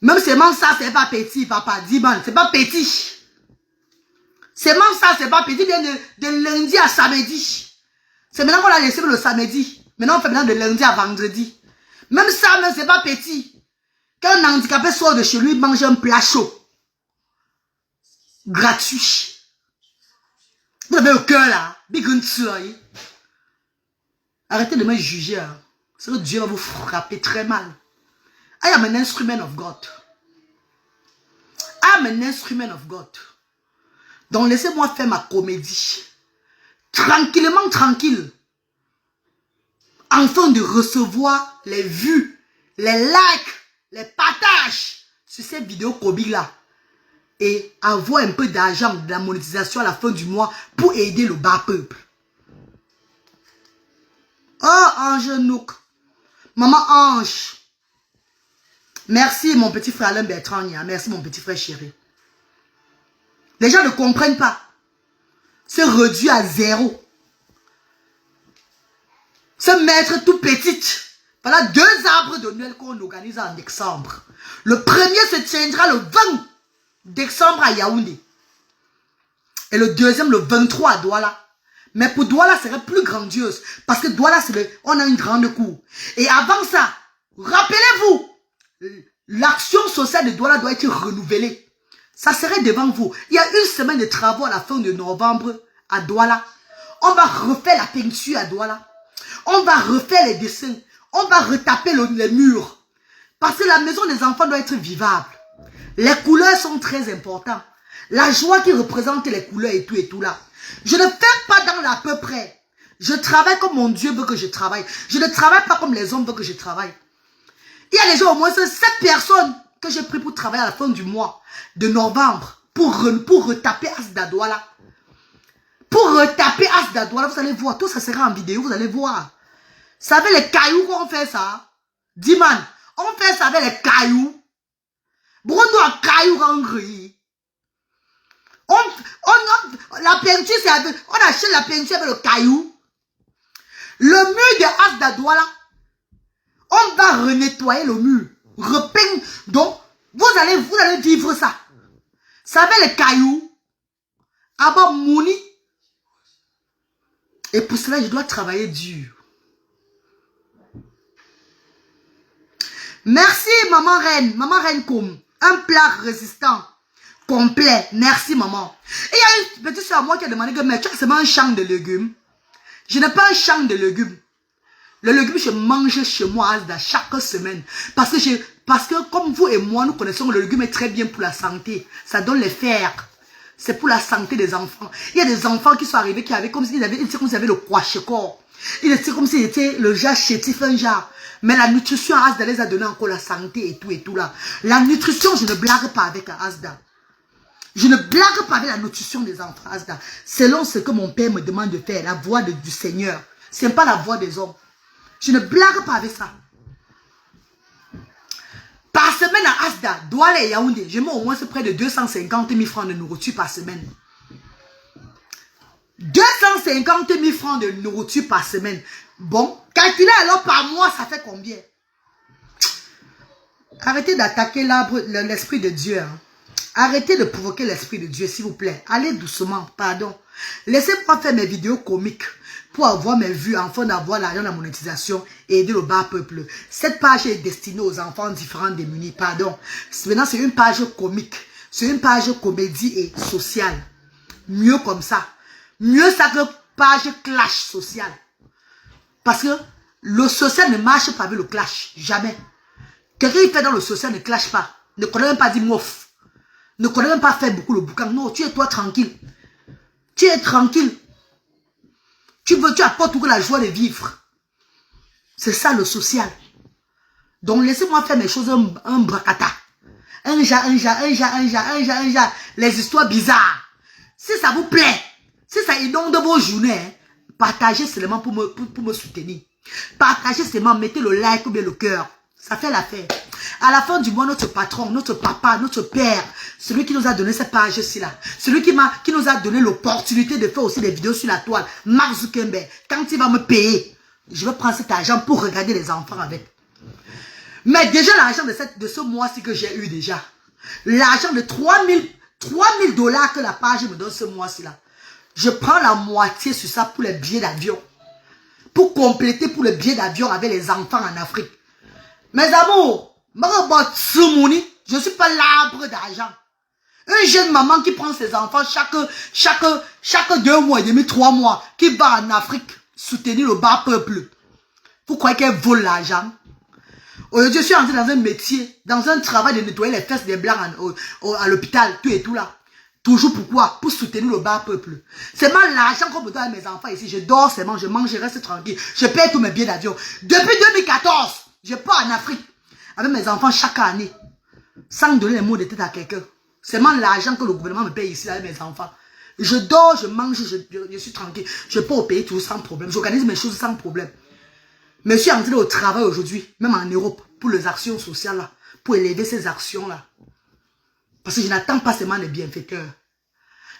Même seulement ça, c'est pas petit, papa, dis man, c'est pas petit. Seulement ça, c'est pas petit, bien de lundi à samedi. C'est maintenant qu'on a laissé le samedi. Maintenant, on fait maintenant de lundi à vendredi. Même ça, même c'est pas petit. Quand un handicapé sort de chez lui, il mange un plat chaud. Gratuit. Vous avez le cœur là. Arrêtez de me juger. Hein. C'est que Dieu va vous frapper très mal. I am an instrument of God. I am an instrument of God. Donc laissez-moi faire ma comédie. Tranquillement, tranquille. Afin de recevoir les vues, les likes, les partages sur cette vidéo comique là. Et avoir un peu d'argent, de la monétisation à la fin du mois pour aider le bas peuple. Oh, Ange Nouk. Maman Ange. Merci mon petit frère Alain Bertrand. Merci mon petit frère chéri. Les gens ne comprennent pas. C'est réduit à 0. Se mettre tout petite. Voilà 2 arbres de Noël qu'on organise en décembre. Le premier se tiendra le 20 décembre à Yaoundé. Et le deuxième le 23 à Douala. Mais pour Douala, c'est plus grandiose. Parce que Douala, on a une grande cour. Et avant ça, rappelez-vous, l'action sociale de Douala doit être renouvelée. Ça serait devant vous. Il y a 1 semaine de travaux à la fin de novembre à Douala. On va refaire la peinture à Douala. On va refaire les dessins. On va retaper les murs. Parce que la maison des enfants doit être vivable. Les couleurs sont très importantes. La joie qui représente les couleurs et tout là. Je ne fais pas dans l'à peu près. Je travaille comme mon Dieu veut que je travaille. Je ne travaille pas comme les hommes veulent que je travaille. Il y a déjà au moins 7 personnes que j'ai pris pour travailler à la fin du mois de novembre. Pour retaper Asda Douala. Pour retaper Asda Douala, vous allez voir. Tout ça sera en vidéo, vous allez voir. Vous savez les cailloux qu'on fait ça? Diman, on fait ça avec les cailloux. Bruno a cailloux en gris. La peinture, c'est avec... On achète la peinture avec le caillou. Le mur de Asda Douala, on va renettoyer le mur. Repeindre. Donc, vous allez vivre ça. Ça avec les cailloux. Abba Mouni. Et pour cela, je dois travailler dur. Merci, maman reine. Maman reine comme un plat résistant. Complet. Merci, maman. Et il y a une petite soeur à moi qui a demandé que mais tu as seulement un champ de légumes. Je n'ai pas un champ de légumes. Le légume, je mange chez moi chaque semaine. Parce que comme vous et moi, nous connaissons que le légume est très bien pour la santé. Ça donne les fers. C'est pour la santé des enfants. Il y a des enfants qui sont arrivés qui avaient comme s'ils avaient le kwashekor. Il était comme s'il était le jar chétif, un jar. Mais la nutrition à Asda les a donné encore la santé et tout là. La nutrition, je ne blague pas avec Asda. Je ne blague pas avec la nutrition des enfants Asda. Selon ce que mon père me demande de faire, la voix du Seigneur. Ce n'est pas la voix des hommes. Je ne blague pas avec ça. Par semaine à Asda, Douala et Yaoundé, je mets au moins près de 250 000 francs de nourriture par semaine. 250 000 francs de nourriture par semaine. Bon, calculez alors par mois, ça fait combien? Arrêtez d'attaquer l'esprit de Dieu. Hein. Arrêtez de provoquer l'esprit de Dieu, s'il vous plaît. Allez doucement, pardon. Laissez-moi faire mes vidéos comiques pour avoir mes vues, afin d'avoir l'argent de la monétisation et aider le bas peuple. Cette page est destinée aux enfants différents démunis, pardon. Maintenant, c'est une page comique. C'est une page comédie et sociale. Mieux comme ça. Mieux ça que page clash social. Parce que le social ne marche pas avec le clash. Jamais. Quelqu'un qui fait dans le social ne clash pas. Ne connaît même pas dire mouf. Ne connaît même pas faire beaucoup le boucan. Non, tu es toi tranquille. Tu es tranquille. Tu apportes toujours la joie de vivre. C'est ça le social. Donc laissez-moi faire mes choses un bracata. Un ja. Les histoires bizarres. Si ça vous plaît, si ça inonde vos journées, partagez seulement pour me soutenir. Partagez seulement, mettez le like ou bien le cœur. Ça fait l'affaire. À la fin du mois, notre patron, notre papa, notre père, celui qui nous a donné cette page-ci là, celui qui nous a donné l'opportunité de faire aussi des vidéos sur la toile, Mark Zuckerberg, quand il va me payer, je vais prendre cet argent pour regarder les enfants avec. Mais déjà l'argent de ce mois-ci que j'ai eu déjà, l'argent de 3 000 $ que la page me donne ce mois-ci là, je prends la moitié sur ça pour les billets d'avion. Pour compléter pour le billet d'avion avec les enfants en Afrique. Mes amours, je ne suis pas l'arbre d'argent. Une jeune maman qui prend ses enfants chaque 2 mois et demi, 3 mois, qui va en Afrique soutenir le bas peuple. Vous croyez qu'elle vole l'argent? Aujourd'hui, je suis entré dans un métier, dans un travail de nettoyer les fesses des blancs à l'hôpital, tout et tout là. Toujours pourquoi? Pour soutenir le bas peuple. C'est mal l'argent qu'on me donne à mes enfants ici. Je dors seulement, je mange, je reste tranquille. Je paye tous mes billets d'avion. Depuis 2014, je pars en Afrique avec mes enfants chaque année. Sans donner les mots de tête à quelqu'un. C'est mal l'argent que le gouvernement me paye ici avec mes enfants. Je dors, je mange, je suis tranquille. Je peux au pays tout sans problème. J'organise mes choses sans problème. Mais je suis entré au travail aujourd'hui, même en Europe, pour les actions sociales là. Pour élever ces actions là. Parce que je n'attends pas seulement les bienfaiteurs.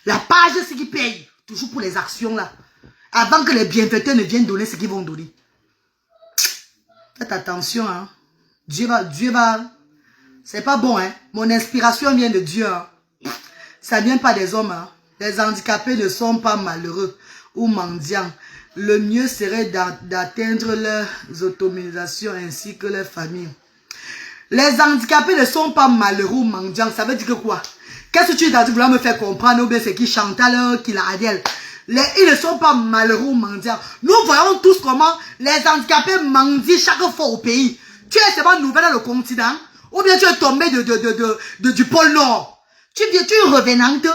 La page, c'est qui paye. Toujours pour les actions là. Avant que les bienfaiteurs ne viennent donner ce qu'ils vont donner. Faites attention, hein. Dieu va. C'est pas bon, hein. Mon inspiration vient de Dieu, hein. Ça vient pas des hommes, hein. Les handicapés ne sont pas malheureux ou mendiants. Le mieux serait d'atteindre leurs autorisations ainsi que leurs familles. Les handicapés ne sont pas malheureux ou mendiants. Ça veut dire que quoi? Qu'est-ce que tu es en train de vouloir me faire comprendre? Ou bien c'est qui Chantal, qui la Adèle? Ils ne sont pas malheureux ou mendiants. Nous voyons tous comment les handicapés mendient chaque fois au pays. Tu es seulement nouvelle dans le continent, ou bien tu es tombé du pôle Nord. Tu es une revenante.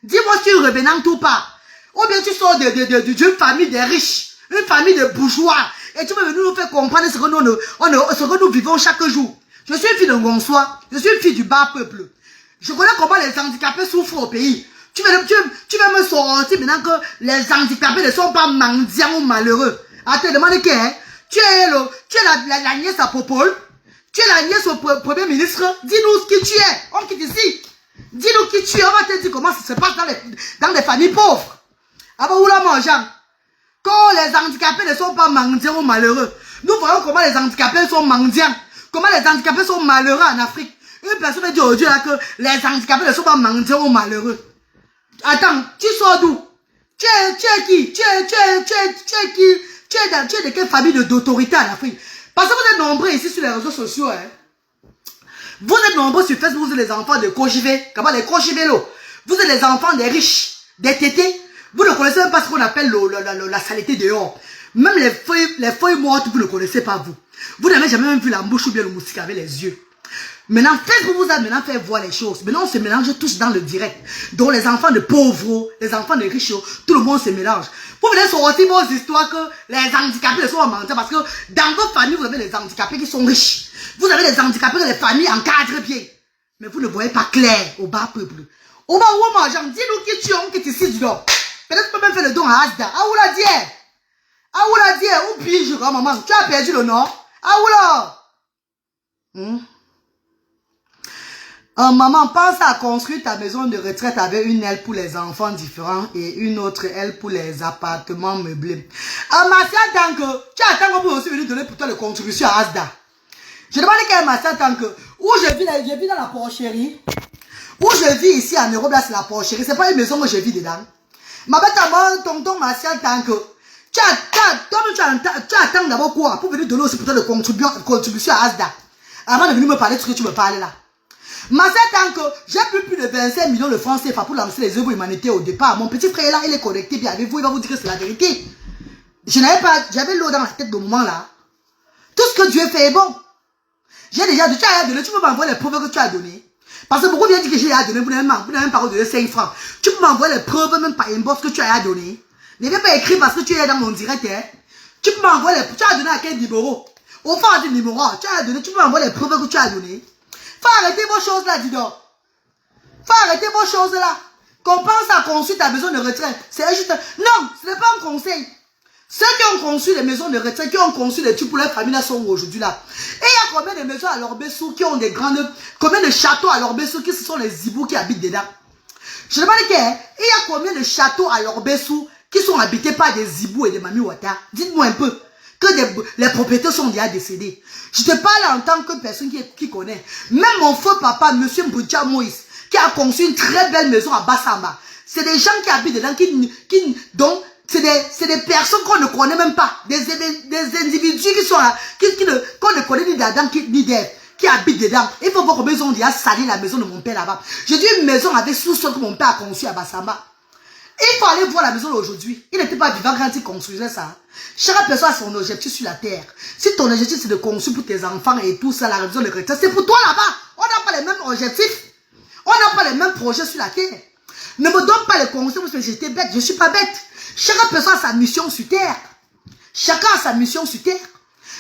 Dis-moi si tu es une revenante ou pas. Ou bien tu sors d'une famille de riches, une famille de bourgeois. Et tu veux venir nous faire comprendre ce que nous vivons chaque jour. Je suis une fille de Gonsois, je suis une fille du bas peuple. Je connais comment les handicapés souffrent au pays. Tu vas me sortir maintenant que les handicapés ne sont pas mendiants ou malheureux. À te demander qui est. Tu es la nièce à Popol. Tu es la nièce au premier ministre. Dis-nous qui tu es. On quitte ici. Dis-nous qui tu es. On va te dire comment ça se passe dans les familles pauvres. Ah bah, où là, mon Jean? Quand les handicapés ne sont pas mendiants ou malheureux. Nous voyons comment les handicapés sont mendiants. Comment les handicapés sont malheureux en Afrique. Une personne dit aujourd'hui là que les handicapés ne sont pas mendiants ou malheureux. Attends, tu sors d'où? Tu es qui? Tu es qui? Tu es de quelle famille d'autorité en Afrique? Parce que vous êtes nombreux ici sur les réseaux sociaux. Hein? Vous êtes nombreux sur Facebook, vous êtes les enfants de Kojivé. Comment les Kojivélo? Vous êtes les enfants des riches, des tétés. Vous ne connaissez même pas ce qu'on appelle la saleté dehors. Même les feuilles mortes, vous ne connaissez pas vous. Vous n'avez jamais même vu la mouche ou bien le moustique avec les yeux. Maintenant, Facebook vous a maintenant fait voir les choses. Maintenant, on se mélange tous dans le direct. Donc, les enfants de pauvres, les enfants de riches, tout le monde se mélange. Vous venez sortir vos histoires que les handicapés sont mendiants parce que dans vos familles, vous avez les handicapés qui sont riches. Vous avez les handicapés que les familles encadrent bien. Mais vous ne voyez pas clair au bas peuple. Au bas où on mange, dis-nous qui tu es, on quitte ici du don. Peut-être que tu peux même faire le don à Asda. Ah, où la dit? Ah, où la dit? Où puis-je, maman? Tu as perdu le nom? Ah, où là? Maman, pense à construire ta maison de retraite avec une aile pour les enfants différents et une autre aile pour les appartements meublés. Marcia Tanque, tu attends qu'on peut aussi venir donner pour toi les contributions à Asda. Je demande qu'elle Marcia Tanque, où je vis dans la porcherie, où je vis ici en Europe, là c'est la porcherie, c'est pas une maison que je vis dedans. Ma bête à moi, tonton Marcia Tanque, tu attends d'abord quoi pour venir donner aussi pour toi les contributions à Asda. Avant de venir me parler de ce que tu me parles là. Mais tant que j'ai plus de 25 millions de francs CFA pour lancer les œuvres humanitaires au départ. Mon petit frère là, il est connecté bien avec vous, il va vous dire que c'est la vérité. J'avais l'eau dans la tête au moment là. Tout ce que Dieu fait est bon. J'ai déjà dit, tu as donné, tu peux m'envoyer les preuves que tu as données. Parce que beaucoup viennent dire que j'ai donné, vous n'avez même pas donné 5 francs. Tu peux m'envoyer les preuves même par inbox que tu as donné. Ne viens pas écrire parce que tu es dans mon direct. Hein. Tu peux m'envoyer les preuves, tu as donné à quel numéro? Au fond du numéro, tu as donné, tu peux m'envoyer les preuves que tu as données. Faut arrêter vos choses là, dis donc. Faut arrêter vos choses là. Qu'on pense à construire ta maison de retraite. C'est juste... Non, ce n'est pas un conseil. Ceux qui ont construit les maisons de retraite, qui ont construit les trucs pour leur famille là sont aujourd'hui là. Et il y a combien de maisons à Lorbessou qui ont des grandes... Combien de châteaux à Lorbessou qui sont les zibous qui habitent dedans? Je demande qu'il y a combien de châteaux à Lorbessou qui sont habités par des zibous et des mami wata? Dites-moi un peu. Que les propriétaires sont déjà décédés. Je te parle en tant que personne qui connaît. Même mon feu papa, monsieur Mboucha Moïse, qui a conçu une très belle maison à Bassamba. C'est des gens qui habitent dedans, donc, c'est des personnes qu'on ne connaît même pas. Des individus qui sont là, qu'on ne connaît ni d'Adam ni d'Ève, qui habitent dedans. Il faut voir combien ils ont déjà sali la maison de mon père là-bas. J'ai dit une maison avec sous-sol que mon père a conçu à Bassamba. Il faut aller voir la maison d'aujourd'hui. Il n'était pas vivant quand il construisait ça. Chaque personne a son objectif sur la terre. Si ton objectif c'est de construire pour tes enfants et tout ça, la maison de retraite, c'est pour toi là-bas. On n'a pas les mêmes objectifs. On n'a pas les mêmes projets sur la terre. Ne me donne pas les conseils parce que j'étais bête. Je ne suis pas bête. Chaque personne a sa mission sur terre. Chacun a sa mission sur terre.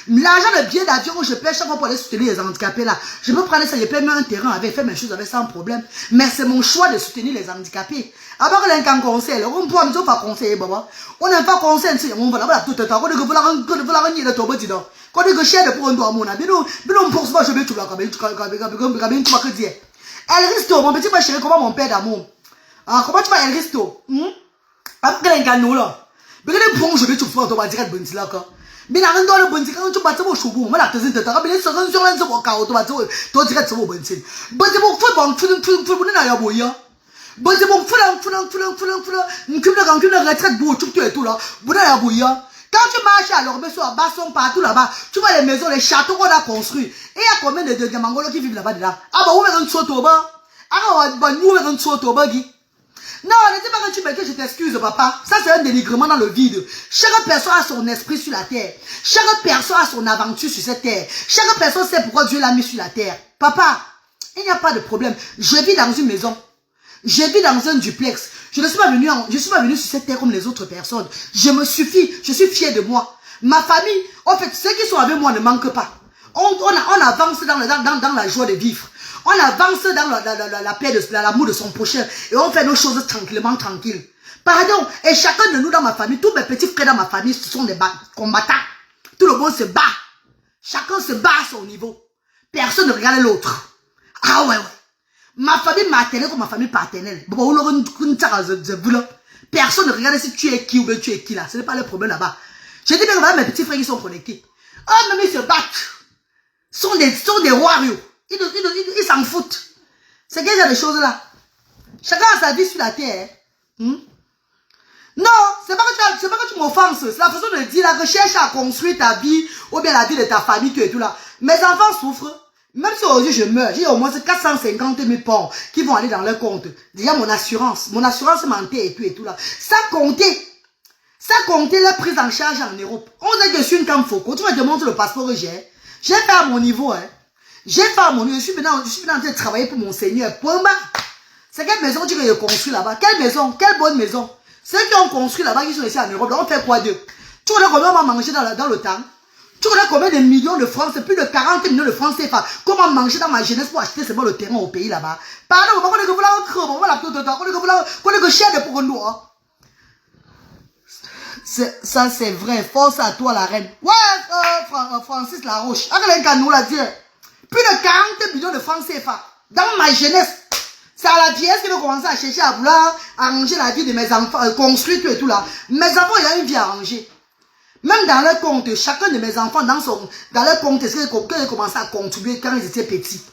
L'argent de billet d'avion que je paie chaque fois pour aller soutenir les handicapés là, je peux prendre ça, je paie même un terrain avec, faire mes choses avec sans problème. Mais c'est mon choix de soutenir les handicapés. Alors que l'un conseil, on peut nous pas conseiller, baba. On n'a pas conseillé, on va là tout le temps. On dit que vous la reniez le tombeau, dis donc. Quand on dit que cher de pour un doigt, mon ami, nous, pour ça, je vais tout là, comme tu vas que dire. El Risto, mon petit frère chéri, comment mon père d'amour? Comment tu vas El Risto? Après, l'un gagne là. Mais quand on je vais tout faire, on va dire que bon, là, quoi. Mais la reine doit le bon, quand tu bats au choubo, moi la tête de ta rabine, ça rend sur l'un de vos carreaux, toi tu restes au bon site. But c'est bon, faut n'a ya boya. But c'est bon, une retraite beau, tout et tout là, vous n'avez ya boya. Quand tu marches à l'Orbesso, à Basson, partout là-bas, tu vois les maisons, les châteaux qu'on a construits. Et il y a combien de Mangolos qui vivent là-bas dedans? Ah bah, où est-ce que tu sautes au bas? Ah bah, où est-ce que tu sautes au bas, Guy? Non, ne dis pas que tu me dis que je t'excuse, papa. Ça, c'est un dénigrement dans le vide. Chaque personne a son esprit sur la terre. Chaque personne a son aventure sur cette terre. Chaque personne sait pourquoi Dieu l'a mis sur la terre. Papa, il n'y a pas de problème. Je vis dans une maison. Je vis dans un duplex. Je ne suis pas venu sur cette terre comme les autres personnes. Je me suffis. Je suis fier de moi. Ma famille, en fait, ceux qui sont avec moi ne manquent pas. On avance dans la joie de vivre. On avance dans la paix, l'amour de son prochain. Et on fait nos choses tranquillement, tranquilles. Pardon. Et chacun de nous dans ma famille, tous mes petits frères dans ma famille, ce sont des combattants. Tout le monde se bat. Chacun se bat à son niveau. Personne ne regarde l'autre. Ah ouais. Ma famille maternelle comme ma famille paternelle. Personne ne regarde si tu es qui ou bien tu es qui là. Ce n'est pas le problème là-bas. J'ai dit, mais voilà mes petits frères qui sont connectés. Oh, même ils se battent. Sont des warriors. Ils s'en foutent. C'est quel genre de choses là. Chacun a sa vie sur la terre. Non, c'est pas que tu m'offenses. C'est la façon de dire là que cherche à construire ta vie ou bien la vie de ta famille, tout et tout là. Mes enfants souffrent. Même si aujourd'hui je meurs, j'ai au moins 450 000 pounds qui vont aller dans leur compte. Déjà mon assurance mentale et tout là. Sans compter la prise en charge en Europe. On dit que je suis une Camfoco. Tu vas te montrer le passeport que j'ai. J'ai fait à mon niveau. J'ai fait à mon niveau. Je suis maintenant en train de travailler pour mon Seigneur. C'est quelle maison tu veux construire là-bas? Quelle maison? Quelle bonne maison? Ceux qui ont construit là-bas, qui sont ici en Europe, on fait quoi d'eux? Tu connais combien on va manger dans le temps? Tu connais combien de millions de francs? C'est plus de 40 millions de francs CFA. Comment manger dans ma jeunesse pour acheter seulement le terrain au pays là-bas? Pardon, on est que vous ça c'est vrai, force à toi la reine. Ouais, Francis Laroche. Plus de 40 millions de francs CFA. Dans ma jeunesse. C'est à la vieillesse que j'ai commencé à chercher à vouloir arranger la vie de mes enfants, construire tout et tout là. Mes enfants, il y a une vie à arranger. Même dans leur compte, chacun de mes enfants, dans leur compte, est-ce que j'ai commencé à contribuer quand ils étaient petits?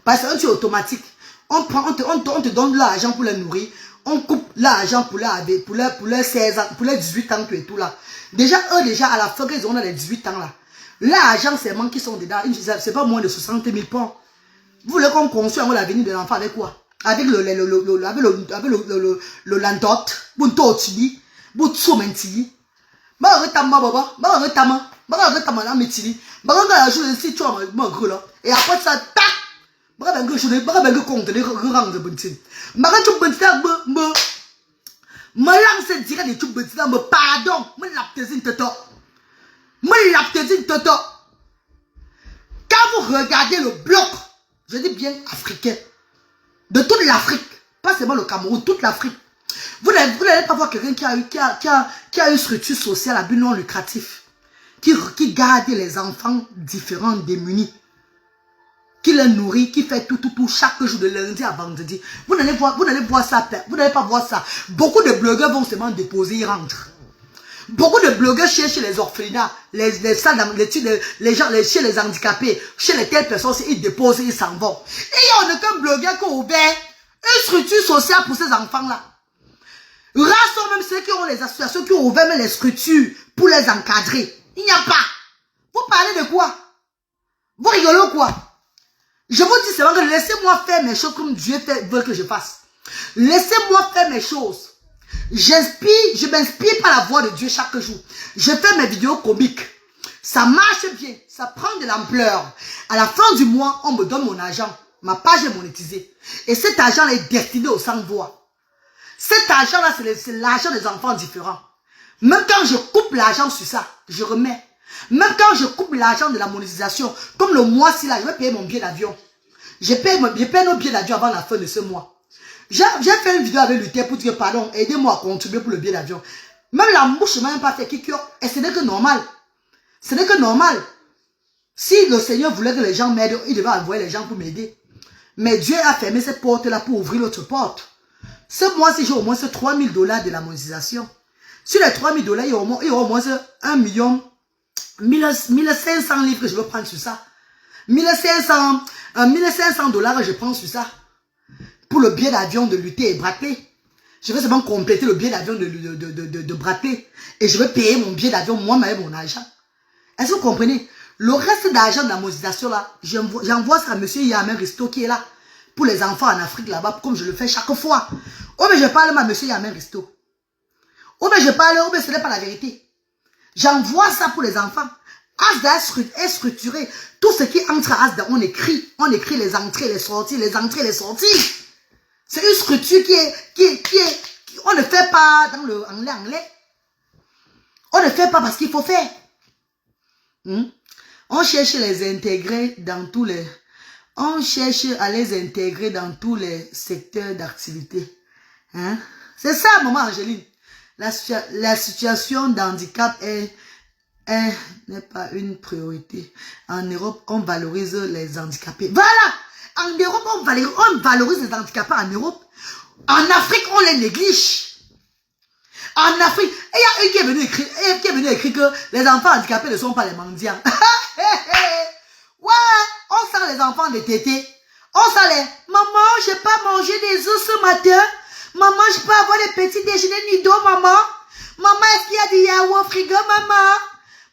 Parce que c'est automatique. On te donne l'argent pour les nourrir. On coupe l'argent pour leur 16 ans, pour les 18 ans tout et tout là. Déjà, eux, à la fin, ils ont les 18 ans là. L'argent, c'est moi qui sont dedans. C'est pas moins de 60 000 pounds. Vous voulez qu'on construise l'avenir de l'enfant avec quoi? Avec le landot, bon toti, bon tsomenti. Bah retama baba, bah retama la metili. Bah la chose si tu as mon gros là. Et après ça tac. Bah ben que je compte les rangs de bontin. Bah tu bontin me lance direct de tout bontin me pardon, me laptezine toto. Quand vous regardez le bloc, je dis bien africain. De toute l'Afrique, pas seulement le Cameroun, toute l'Afrique. Vous n'allez pas voir quelqu'un qui a une structure sociale à but non lucratif, qui garde les enfants différents, démunis, qui les nourrit, qui fait tout chaque jour de lundi à vendredi. Vous n'allez pas voir ça. Beaucoup de blogueurs vont seulement déposer, ils rentrent. Beaucoup de blogueurs chez les orphelinats, les gens, chez les handicapés, chez les telles personnes, ils déposent et ils s'en vont. Et il n'y a aucun blogueur qui a ouvert une structure sociale pour ces enfants-là. Rares sont même ceux qui ont les associations, qui ont ouvert même les structures pour les encadrer. Il n'y a pas. Vous parlez de quoi? Vous rigolez ou quoi? Je vous dis seulement que laissez-moi faire mes choses comme Dieu veut que je fasse. Laissez-moi faire mes choses. Je m'inspire par la voix de Dieu chaque jour. Je fais mes vidéos comiques. Ça marche bien. Ça prend de l'ampleur. À la fin du mois, on me donne mon argent. Ma page est monétisée. Et cet argent est destiné aux sans-voix. Cet argent-là, c'est l'argent des enfants différents. Même quand je coupe l'argent sur ça, je remets. Même quand je coupe l'argent de la monétisation, comme le mois-ci là, je vais payer mon billet d'avion. Je paye nos billets d'avion avant la fin de ce mois. J'ai fait une vidéo avec Luther pour dire pardon, aidez-moi à contribuer pour le billet d'avion. Même la mouche ne m'a même pas fait kick. Et ce n'est que normal. Ce n'est que normal. Si le Seigneur voulait que les gens m'aident, il devait envoyer les gens pour m'aider. Mais Dieu a fermé cette porte-là pour ouvrir l'autre porte. Ce mois-ci, j'ai au moins 3 000 $ de la monétisation. Sur les 3 000 $, il y a au moins 1 million 1500 livres que je veux prendre sur ça. 1500 dollars que je prends sur ça. Pour le billet d'avion de Luther et Bradley. Je vais seulement compléter le billet d'avion de Bradley. Et je vais payer mon billet d'avion moi-même mon argent. Est-ce que vous comprenez? Le reste d'argent de la monétisation là, j'envoie ça à monsieur Yamé Risto qui est là. Pour les enfants en Afrique là-bas, comme je le fais chaque fois. Oh mais je parle à monsieur Yamé Risto. Oh mais je parle, oh mais ce n'est pas la vérité. J'envoie ça pour les enfants. Asda est structuré. Tout ce qui entre à Asda, on écrit les entrées, les sorties, les entrées, les sorties. C'est une structure on ne fait pas dans le anglais. On ne fait pas parce qu'il faut faire. On cherche à les intégrer dans tous les... On cherche à les intégrer dans tous les secteurs d'activité. Hein? C'est ça, maman Angéline. La situation d'handicap n'est pas une priorité. En Europe, on valorise les handicapés. Voilà! En Europe, on valorise les handicapés en Europe. En Afrique, on les néglige. En Afrique, il y a un qui est venu écrire que les enfants handicapés ne sont pas les mendiants. Ouais, on sent les enfants des tétés. On sent les... Maman, je n'ai pas mangé des œufs ce matin. Maman, je peux avoir des petits déjeuners nido, maman. Maman, est-ce qu'il y a du yaourt au frigo, maman?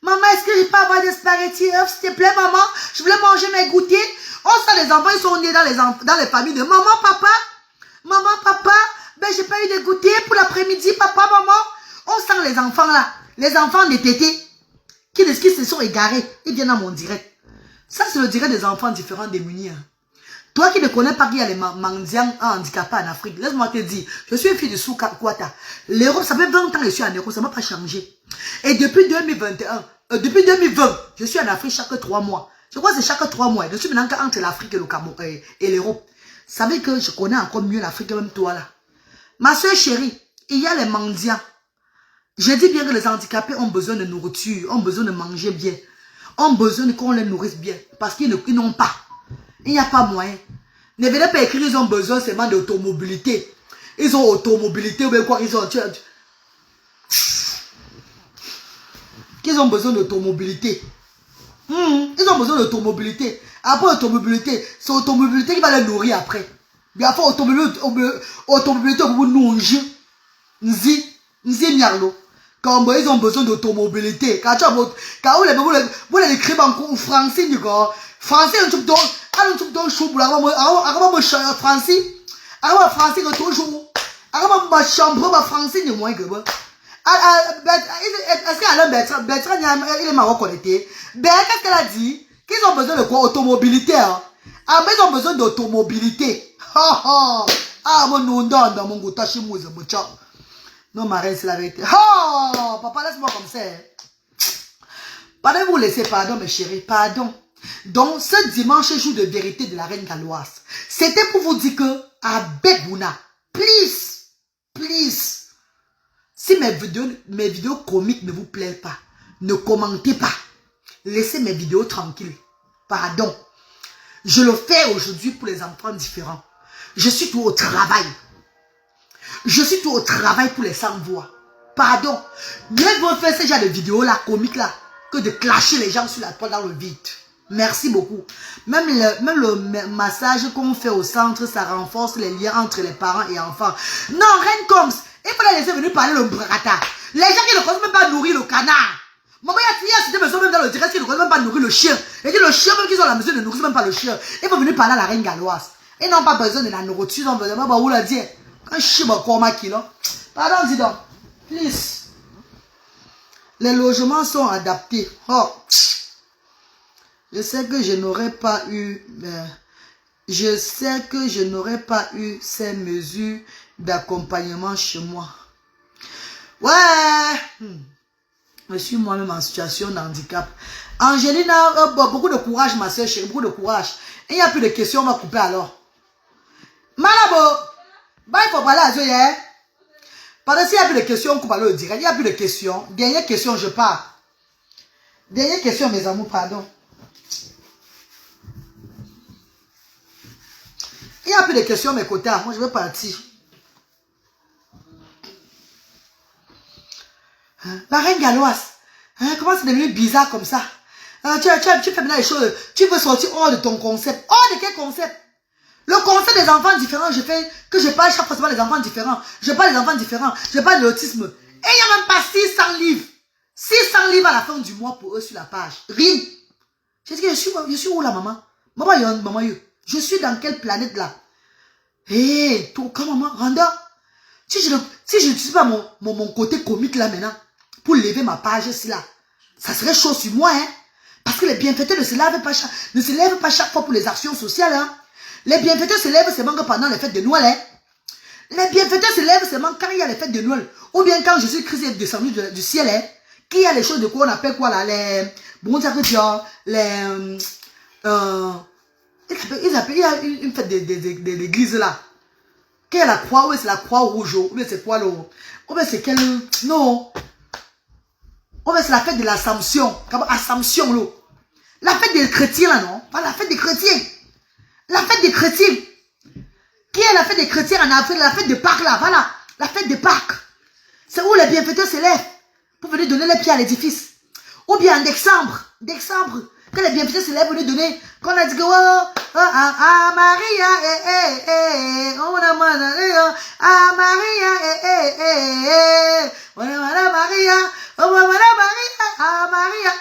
Maman, est-ce que je peux avoir des spaghettis œufs, s'il te plaît, maman? Je voulais manger mes goûters. On sent les enfants, ils sont nés dans les familles de maman, papa. Maman, papa, ben j'ai pas eu de goûter pour l'après-midi, papa, maman. On sent les enfants là, les enfants des tétés, qui se sont égarés, ils viennent dans mon direct. Ça, c'est le direct des enfants différents démunis. Hein. Toi qui ne connais pas qu'il y a les mendiants handicapés en Afrique, laisse-moi te dire, je suis une fille de Soukouata. L'Europe, ça fait 20 ans que je suis en Europe, ça ne m'a pas changé. Et depuis 2020, je suis en Afrique chaque 3 mois. Je crois que c'est chaque 3 mois. Je suis maintenant entre l'Afrique et le Cameroun et l'Europe. Vous savez que je connais encore mieux l'Afrique que même toi là. Ma soeur chérie, il y a les mendiants. Je dis bien que les handicapés ont besoin de nourriture, ont besoin de manger bien, ont besoin qu'on les nourrisse bien, parce qu'ils n'ont pas. Il n'y a pas moyen. Ne venez pas écrire, ils ont besoin seulement d'automobilité. Ils ont automobilité ou bien quoi, ils ont besoin d'automobilité. Ils ont besoin d'automobilité. Après automobilité, c'est automobilité qui va les nourrir après. Mais après automobilité pour nous nzi miarlo. Quand ils ont besoin d'automobilité. Quand vous les écrivez en français, français, un truc donc chou pour la français. Alors français que toujours. Alors ma chambre français de moins que moi. Est-ce qu'Alain Bertrand, il est marrant connecté? Qu'est-ce qu'elle a dit? Qu'ils ont besoin de quoi? Automobilité. Hein? Ah, mais ils ont besoin d'automobilité. Ah, mon nom dans mon goût, tachimouze, mon chat. Non, ma reine, c'est la vérité. Oh, papa, laisse-moi comme ça. Pardon, vous laissez, pardon, mes chéris, pardon. Donc, ce dimanche, jour de vérité de la reine galloise, c'était pour vous dire que, à Bebouna, please, si mes vidéos comiques ne vous plaisent pas, ne commentez pas. Laissez mes vidéos tranquilles. Pardon. Je le fais aujourd'hui pour les enfants différents. Je suis tout au travail. Je suis tout au travail pour les sans-voix. Pardon. Mieux vaut faire ce genre de vidéos là, comiques là, que de clasher les gens sur la toile dans le vide. Merci beaucoup. Même le massage qu'on fait au centre, ça renforce les liens entre les parents et enfants. Non, Reine Combs, il faut la laisser venir parler le brata. Les gens qui ne connaissent même pas nourrir le canard. Maman, il y a cette personne même dans le direct qui ne connaissent même pas nourrir le chien. Et que le chien, même qu'ils ont la mesure de nourrir même pas le chien. Il faut venir parler à la reine galloise. Ils n'ont pas besoin de la nourriture, ils ont besoin de la dire. Quand je suis pardon, dis donc. Please. Les logements sont adaptés. Oh. Je sais que je n'aurais pas eu... ces mesures d'accompagnement chez moi. Ouais. Je suis moi-même en situation de handicap. Angelina, beaucoup de courage, ma soeur chérie, beaucoup de courage. Il n'y a plus de questions, on va couper alors. Malabo, bah, il faut parler à Dieu, hein? Parce qu'il n'y a plus de questions, on coupe alors direct. Il n'y a plus de questions. Dernière question, je pars. Dernière question, mes amours, pardon. Il n'y a plus de questions, mes côtés. Moi, je vais partir. La reine galloise. Hein, comment c'est devenu bizarre comme ça? Tu fais maintenant les choses, tu veux sortir hors de ton concept. Hors de quel concept? Le concept des enfants différents, que je parle chaque fois des enfants différents. Je parle des enfants différents, je parle de l'autisme. Et il n'y a même pas 600 livres. 600 livres à la fin du mois pour eux sur la page. Rien. J'ai dit que je suis où là, maman? Maman, je suis dans quelle planète là? Hé, quand maman, Randa, si je n'utilise pas mon côté comique là maintenant, pour lever ma page ici là, ça serait chaud sur moi, hein? Parce que les bienfaiteurs ne se lèvent pas chaque fois pour les actions sociales, hein? Les bienfaiteurs se lèvent seulement pendant les fêtes de Noël, hein? Les bienfaiteurs se lèvent seulement quand il y a les fêtes de Noël. Ou bien quand Jésus-Christ est descendu du ciel, hein? Qu'il y a les choses de quoi on appelle quoi là, il y a une fête de l'église là. Quelle est la croix? Ou c'est la croix rouge? Ou bien c'est quoi là? Ou bien c'est quelle... Non. Ou bien c'est la fête de l'Assomption. Assomption là. La fête des chrétiens là, non? Pas la fête des chrétiens. La fête des chrétiens. Qui est la fête des chrétiens en Afrique? La fête de Pâques là, voilà. La fête de Pâques. C'est où les bienfaiteurs se lèvent pour venir donner les pieds à l'édifice. Ou bien en décembre, quand les bienfaiteurs se lèvent pour venir donner, quand on a dit que Maria, on a Maria, Maria.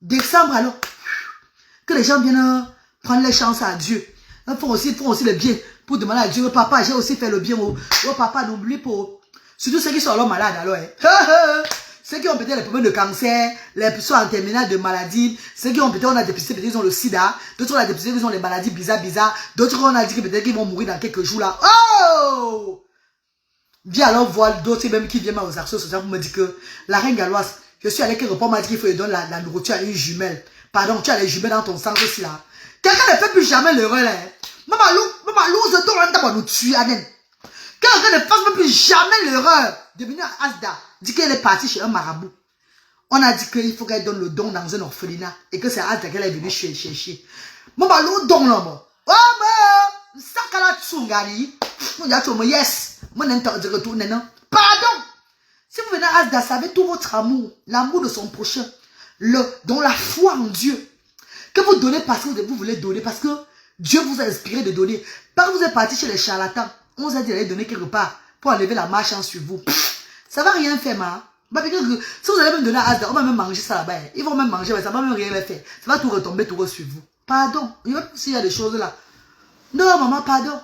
Décembre alors, que les gens viennent prendre les chances à Dieu. Ils font aussi le bien pour demander à Dieu, papa, j'ai aussi fait le bien. Oh papa, n'oublie pas. Surtout ceux qui sont alors malades alors. Ceux qui ont peut-être les problèmes de cancer, les personnes en terminale de maladie, ceux qui ont peut-être, on a dépisté, peut-être ils ont le sida, d'autres on a dépisté, ils ont les maladies bizarres, d'autres on a dit que peut-être qu'ils vont mourir dans quelques jours là. Oh! Viens alors voir d'autres même qui viennent aux actions sociales pour me dire que la reine galloise, je suis allé quelque part, on m'a dit qu'il faut lui donner la nourriture à une jumelle. Pardon, tu as les jumelles dans ton sang aussi là. Quelqu'un ne fait plus jamais l'erreur là. Maman Lou, je dois nous tuer, Aden. Quelqu'un ne fasse plus jamais l'erreur de venir à Asda, dit qu'elle est partie chez un marabout. On a dit qu'il faut qu'elle donne le don dans un orphelinat et que c'est à Asda qu'elle est venue chercher. Maman Lou, don là, moi. Oh, bah, ça qu'elle a tsungari. Yes. Moi, je retourne, non. Pardon. Si vous venez à Asda, savez tout votre amour, l'amour de son prochain, dont la foi en Dieu, que vous donnez parce que vous voulez donner, parce que Dieu vous a inspiré de donner. Parce que vous êtes parti chez les charlatans, on vous a dit d'aller donner quelque part pour enlever la malchance sur vous. Ça va rien faire, ma. Si vous allez même donner à Asda, on va même manger ça là-bas. Ils vont même manger, mais ça va même rien faire. Ça va tout retomber, tout sur vous. Pardon. Il va s'il y a des choses là. Non, maman, pardon.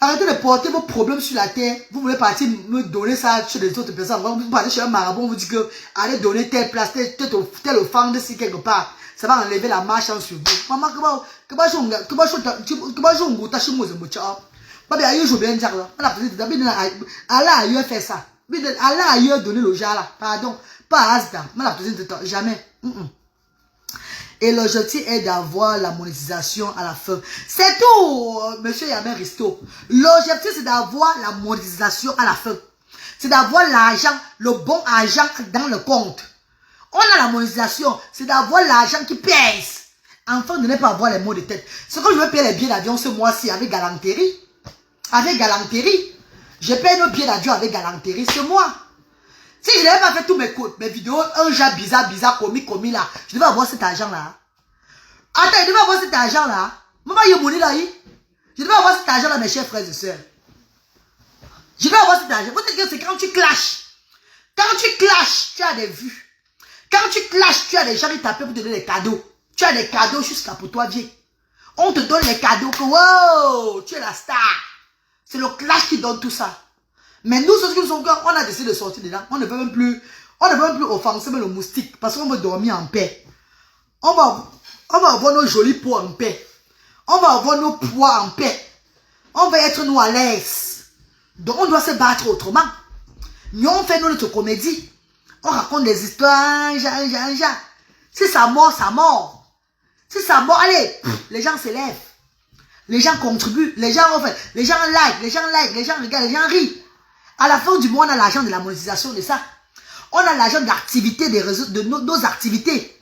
Arrêtez de porter vos problèmes sur la terre. Vous voulez partir me donner ça chez les autres personnes. Vous partez chez un marabout, on vous dit que allez donner telle place, telle offrande si quelque part. Ça va enlever la malchance sur vous. Maman, Allah fait ça. Allah ailleurs donner le genre là. Pardon. Pas Asda. Jamais. Et l'objectif est d'avoir la monétisation à la fin. C'est tout, monsieur Yamin Risto. L'objectif, c'est d'avoir la monétisation à la fin. C'est d'avoir l'argent, le bon argent dans le compte. On a la monétisation, c'est d'avoir l'argent qui pèse. Enfin, de ne pas avoir les maux de tête. C'est quand je veux payer les billets d'avion ce mois-ci avec galanterie. Avec galanterie. Je paye nos billets d'avion avec galanterie ce mois. Si je n'avais pas fait tous mes vidéos, un genre bizarre, comique là, je devais avoir cet argent-là. Attends, je devais avoir cet argent-là. Maman, il y a mon là. Je devais avoir cet argent-là, mes chers frères et sœurs. Je devais avoir cet argent. Vous savez que c'est quand tu clashes. Quand tu clashes, tu as des vues. Quand tu clashes, tu as des gens qui t'appellent pour te donner des cadeaux. Tu as des cadeaux jusqu'à pour toi, viens. On te donne les cadeaux que, wow, tu es la star. C'est le clash qui donne tout ça. Mais nous, ceux qui sont encore, on a décidé de sortir dedans. On ne veut même plus offenser le moustique parce qu'on veut dormir en paix. On va avoir nos jolis pots en paix. On va avoir nos poids en paix. On va être nous à l'aise. Donc on doit se battre autrement. Nous on fait notre comédie. On raconte des histoires. Si ça mord, ça mord. Si ça mord, allez, les gens s'élèvent. Les gens contribuent. Les gens like, les gens regardent, les gens rient. À la fin du mois, on a l'argent de la monétisation de ça. On a l'argent d'activité des réseaux, de nos activités.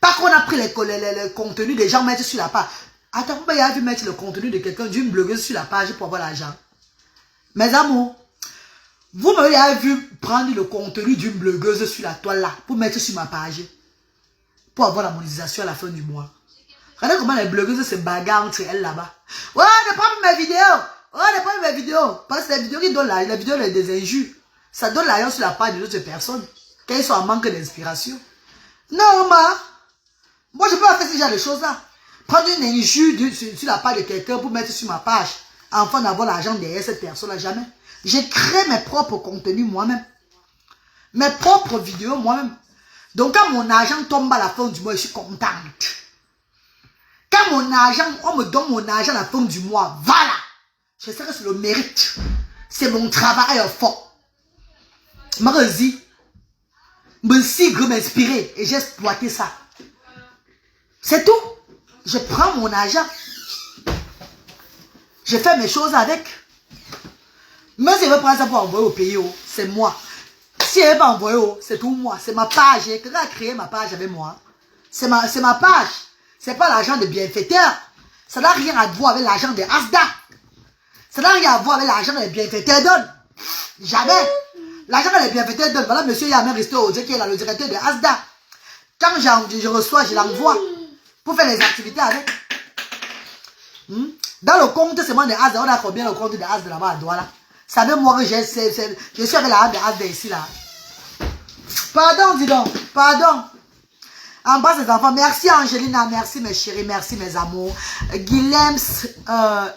Pas qu'on a pris le contenu des gens mettre sur la page. Attends, il y a vu mettre le contenu de quelqu'un, d'une blogueuse sur la page pour avoir l'argent. Mes amours, Vous m'avez vu prendre le contenu d'une blogueuse sur la toile là, pour mettre sur ma page. Pour avoir la monétisation à la fin du mois. Regardez comment les blogueuses se bagarrent entre elles là-bas. Ouais, ne prends pas mes vidéos. Ouais, ne prends pas mes vidéos. Parce que les vidéos qui donnent les vidéos des injures. Ça donne l'argent sur la page de d'autres personnes. Quand ils sont en manque d'inspiration. Non, moi je peux pas faire ce genre de choses là. Prendre une injure sur la page de quelqu'un pour mettre sur ma page. Afin d'avoir l'argent derrière cette personne-là, jamais. J'ai créé mes propres contenus moi-même. Mes propres vidéos moi-même. Donc quand mon argent tombe à la fin du mois, je suis contente. Quand mon argent, on me donne mon argent à la fin du mois, voilà. Je sais que c'est le mérite. C'est mon travail fort. Marzi, me sigre m'inspirer et j'ai exploité ça. C'est tout. Je prends mon argent. Je fais mes choses avec. Mais si je veux prendre ça pour envoyer au pays, c'est moi. Si elle ne veut pas envoyer, c'est tout moi. C'est ma page. Quelqu'un a créé ma page avec moi. C'est ma page. C'est pas l'argent de bienfaiteur. Ça n'a rien à voir avec l'argent de Asda. Ça n'a rien à voir avec l'argent que les bienfaiteurs donnent. Jamais. L'argent que les bienfaiteurs donnent. Voilà, monsieur Yamé Risto, qui est là, le directeur de Asda. Quand je reçois, je l'envoie pour faire les activités avec. Dans le compte, c'est moi de Asda. On a combien le compte de Asda là-bas à Douala? Savez-moi que je suis avec la de Asda ici là. Pardon, dis donc. Pardon. Embrasse les enfants. Merci Angelina. Merci mes chéris. Merci mes amours. Guilhem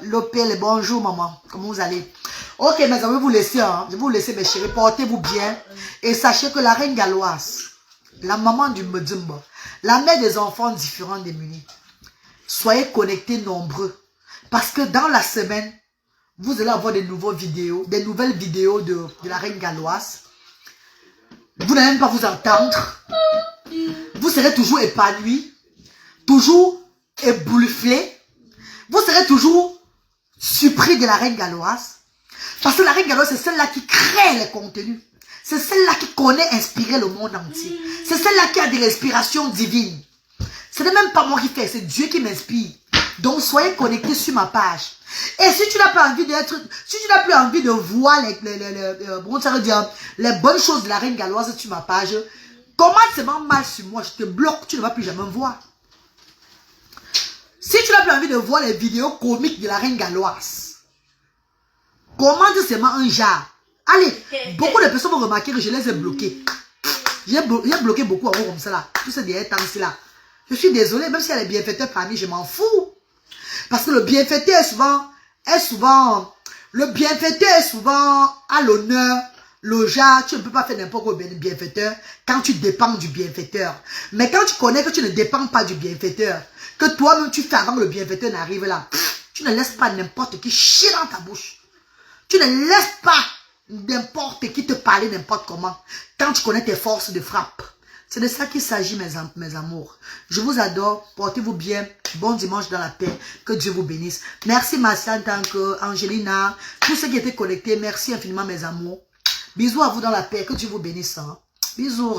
Lopel. Bonjour maman. Comment vous allez? Ok mes amis, je vais vous laisser. Hein. Je vais vous laisser mes chéris. Portez-vous bien. Et sachez que la reine galloise, la maman du Medjumba, la mère des enfants différents démunis, soyez connectés nombreux. Parce que dans la semaine, vous allez avoir des nouvelles vidéos de la reine galloise. Vous n'allez même pas vous entendre. Vous serez toujours épanoui, toujours éboufflé. Vous serez toujours surpris de la reine galloise. Parce que la reine galloise, c'est celle-là qui crée les contenus. C'est celle-là qui connaît inspirer le monde entier. C'est celle-là qui a de l'inspiration divine. Ce n'est même pas moi qui fais, c'est Dieu qui m'inspire. Donc soyez connectés sur ma page. Et si tu n'as pas envie d'être, si tu n'as plus envie de voir les bonnes choses de la reine galloise sur ma page, comment c'est mal sur moi, je te bloque, tu ne vas plus jamais me voir. Si tu n'as plus envie de voir les vidéos comiques de la reine galloise, comment c'est un genre. Allez, beaucoup de personnes vont remarquer que je les ai bloqués. J'ai bloqué beaucoup en haut comme ça là, tous ces derniers temps-ci là. Je suis désolé, même s'il y a les bienfaiteurs parmi, je m'en fous. Parce que le bienfaiteur le bienfaiteur est souvent à l'honneur. Le genre, tu ne peux pas faire n'importe quoi au bienfaiteur quand tu dépends du bienfaiteur. Mais quand tu connais que tu ne dépends pas du bienfaiteur, que toi-même tu fais avant que le bienfaiteur n'arrive là, tu ne laisses pas n'importe qui chier dans ta bouche. Tu ne laisses pas n'importe qui te parler n'importe comment. Quand tu connais tes forces de frappe. C'est de ça qu'il s'agit, mes amours. Je vous adore. Portez-vous bien. Bon dimanche dans la paix. Que Dieu vous bénisse. Merci, Marcia, en tant que Angelina. Tous ceux qui étaient connectés, merci infiniment, mes amours. Bisous à vous dans la paix. Que Dieu vous bénisse. Hein. Bisous.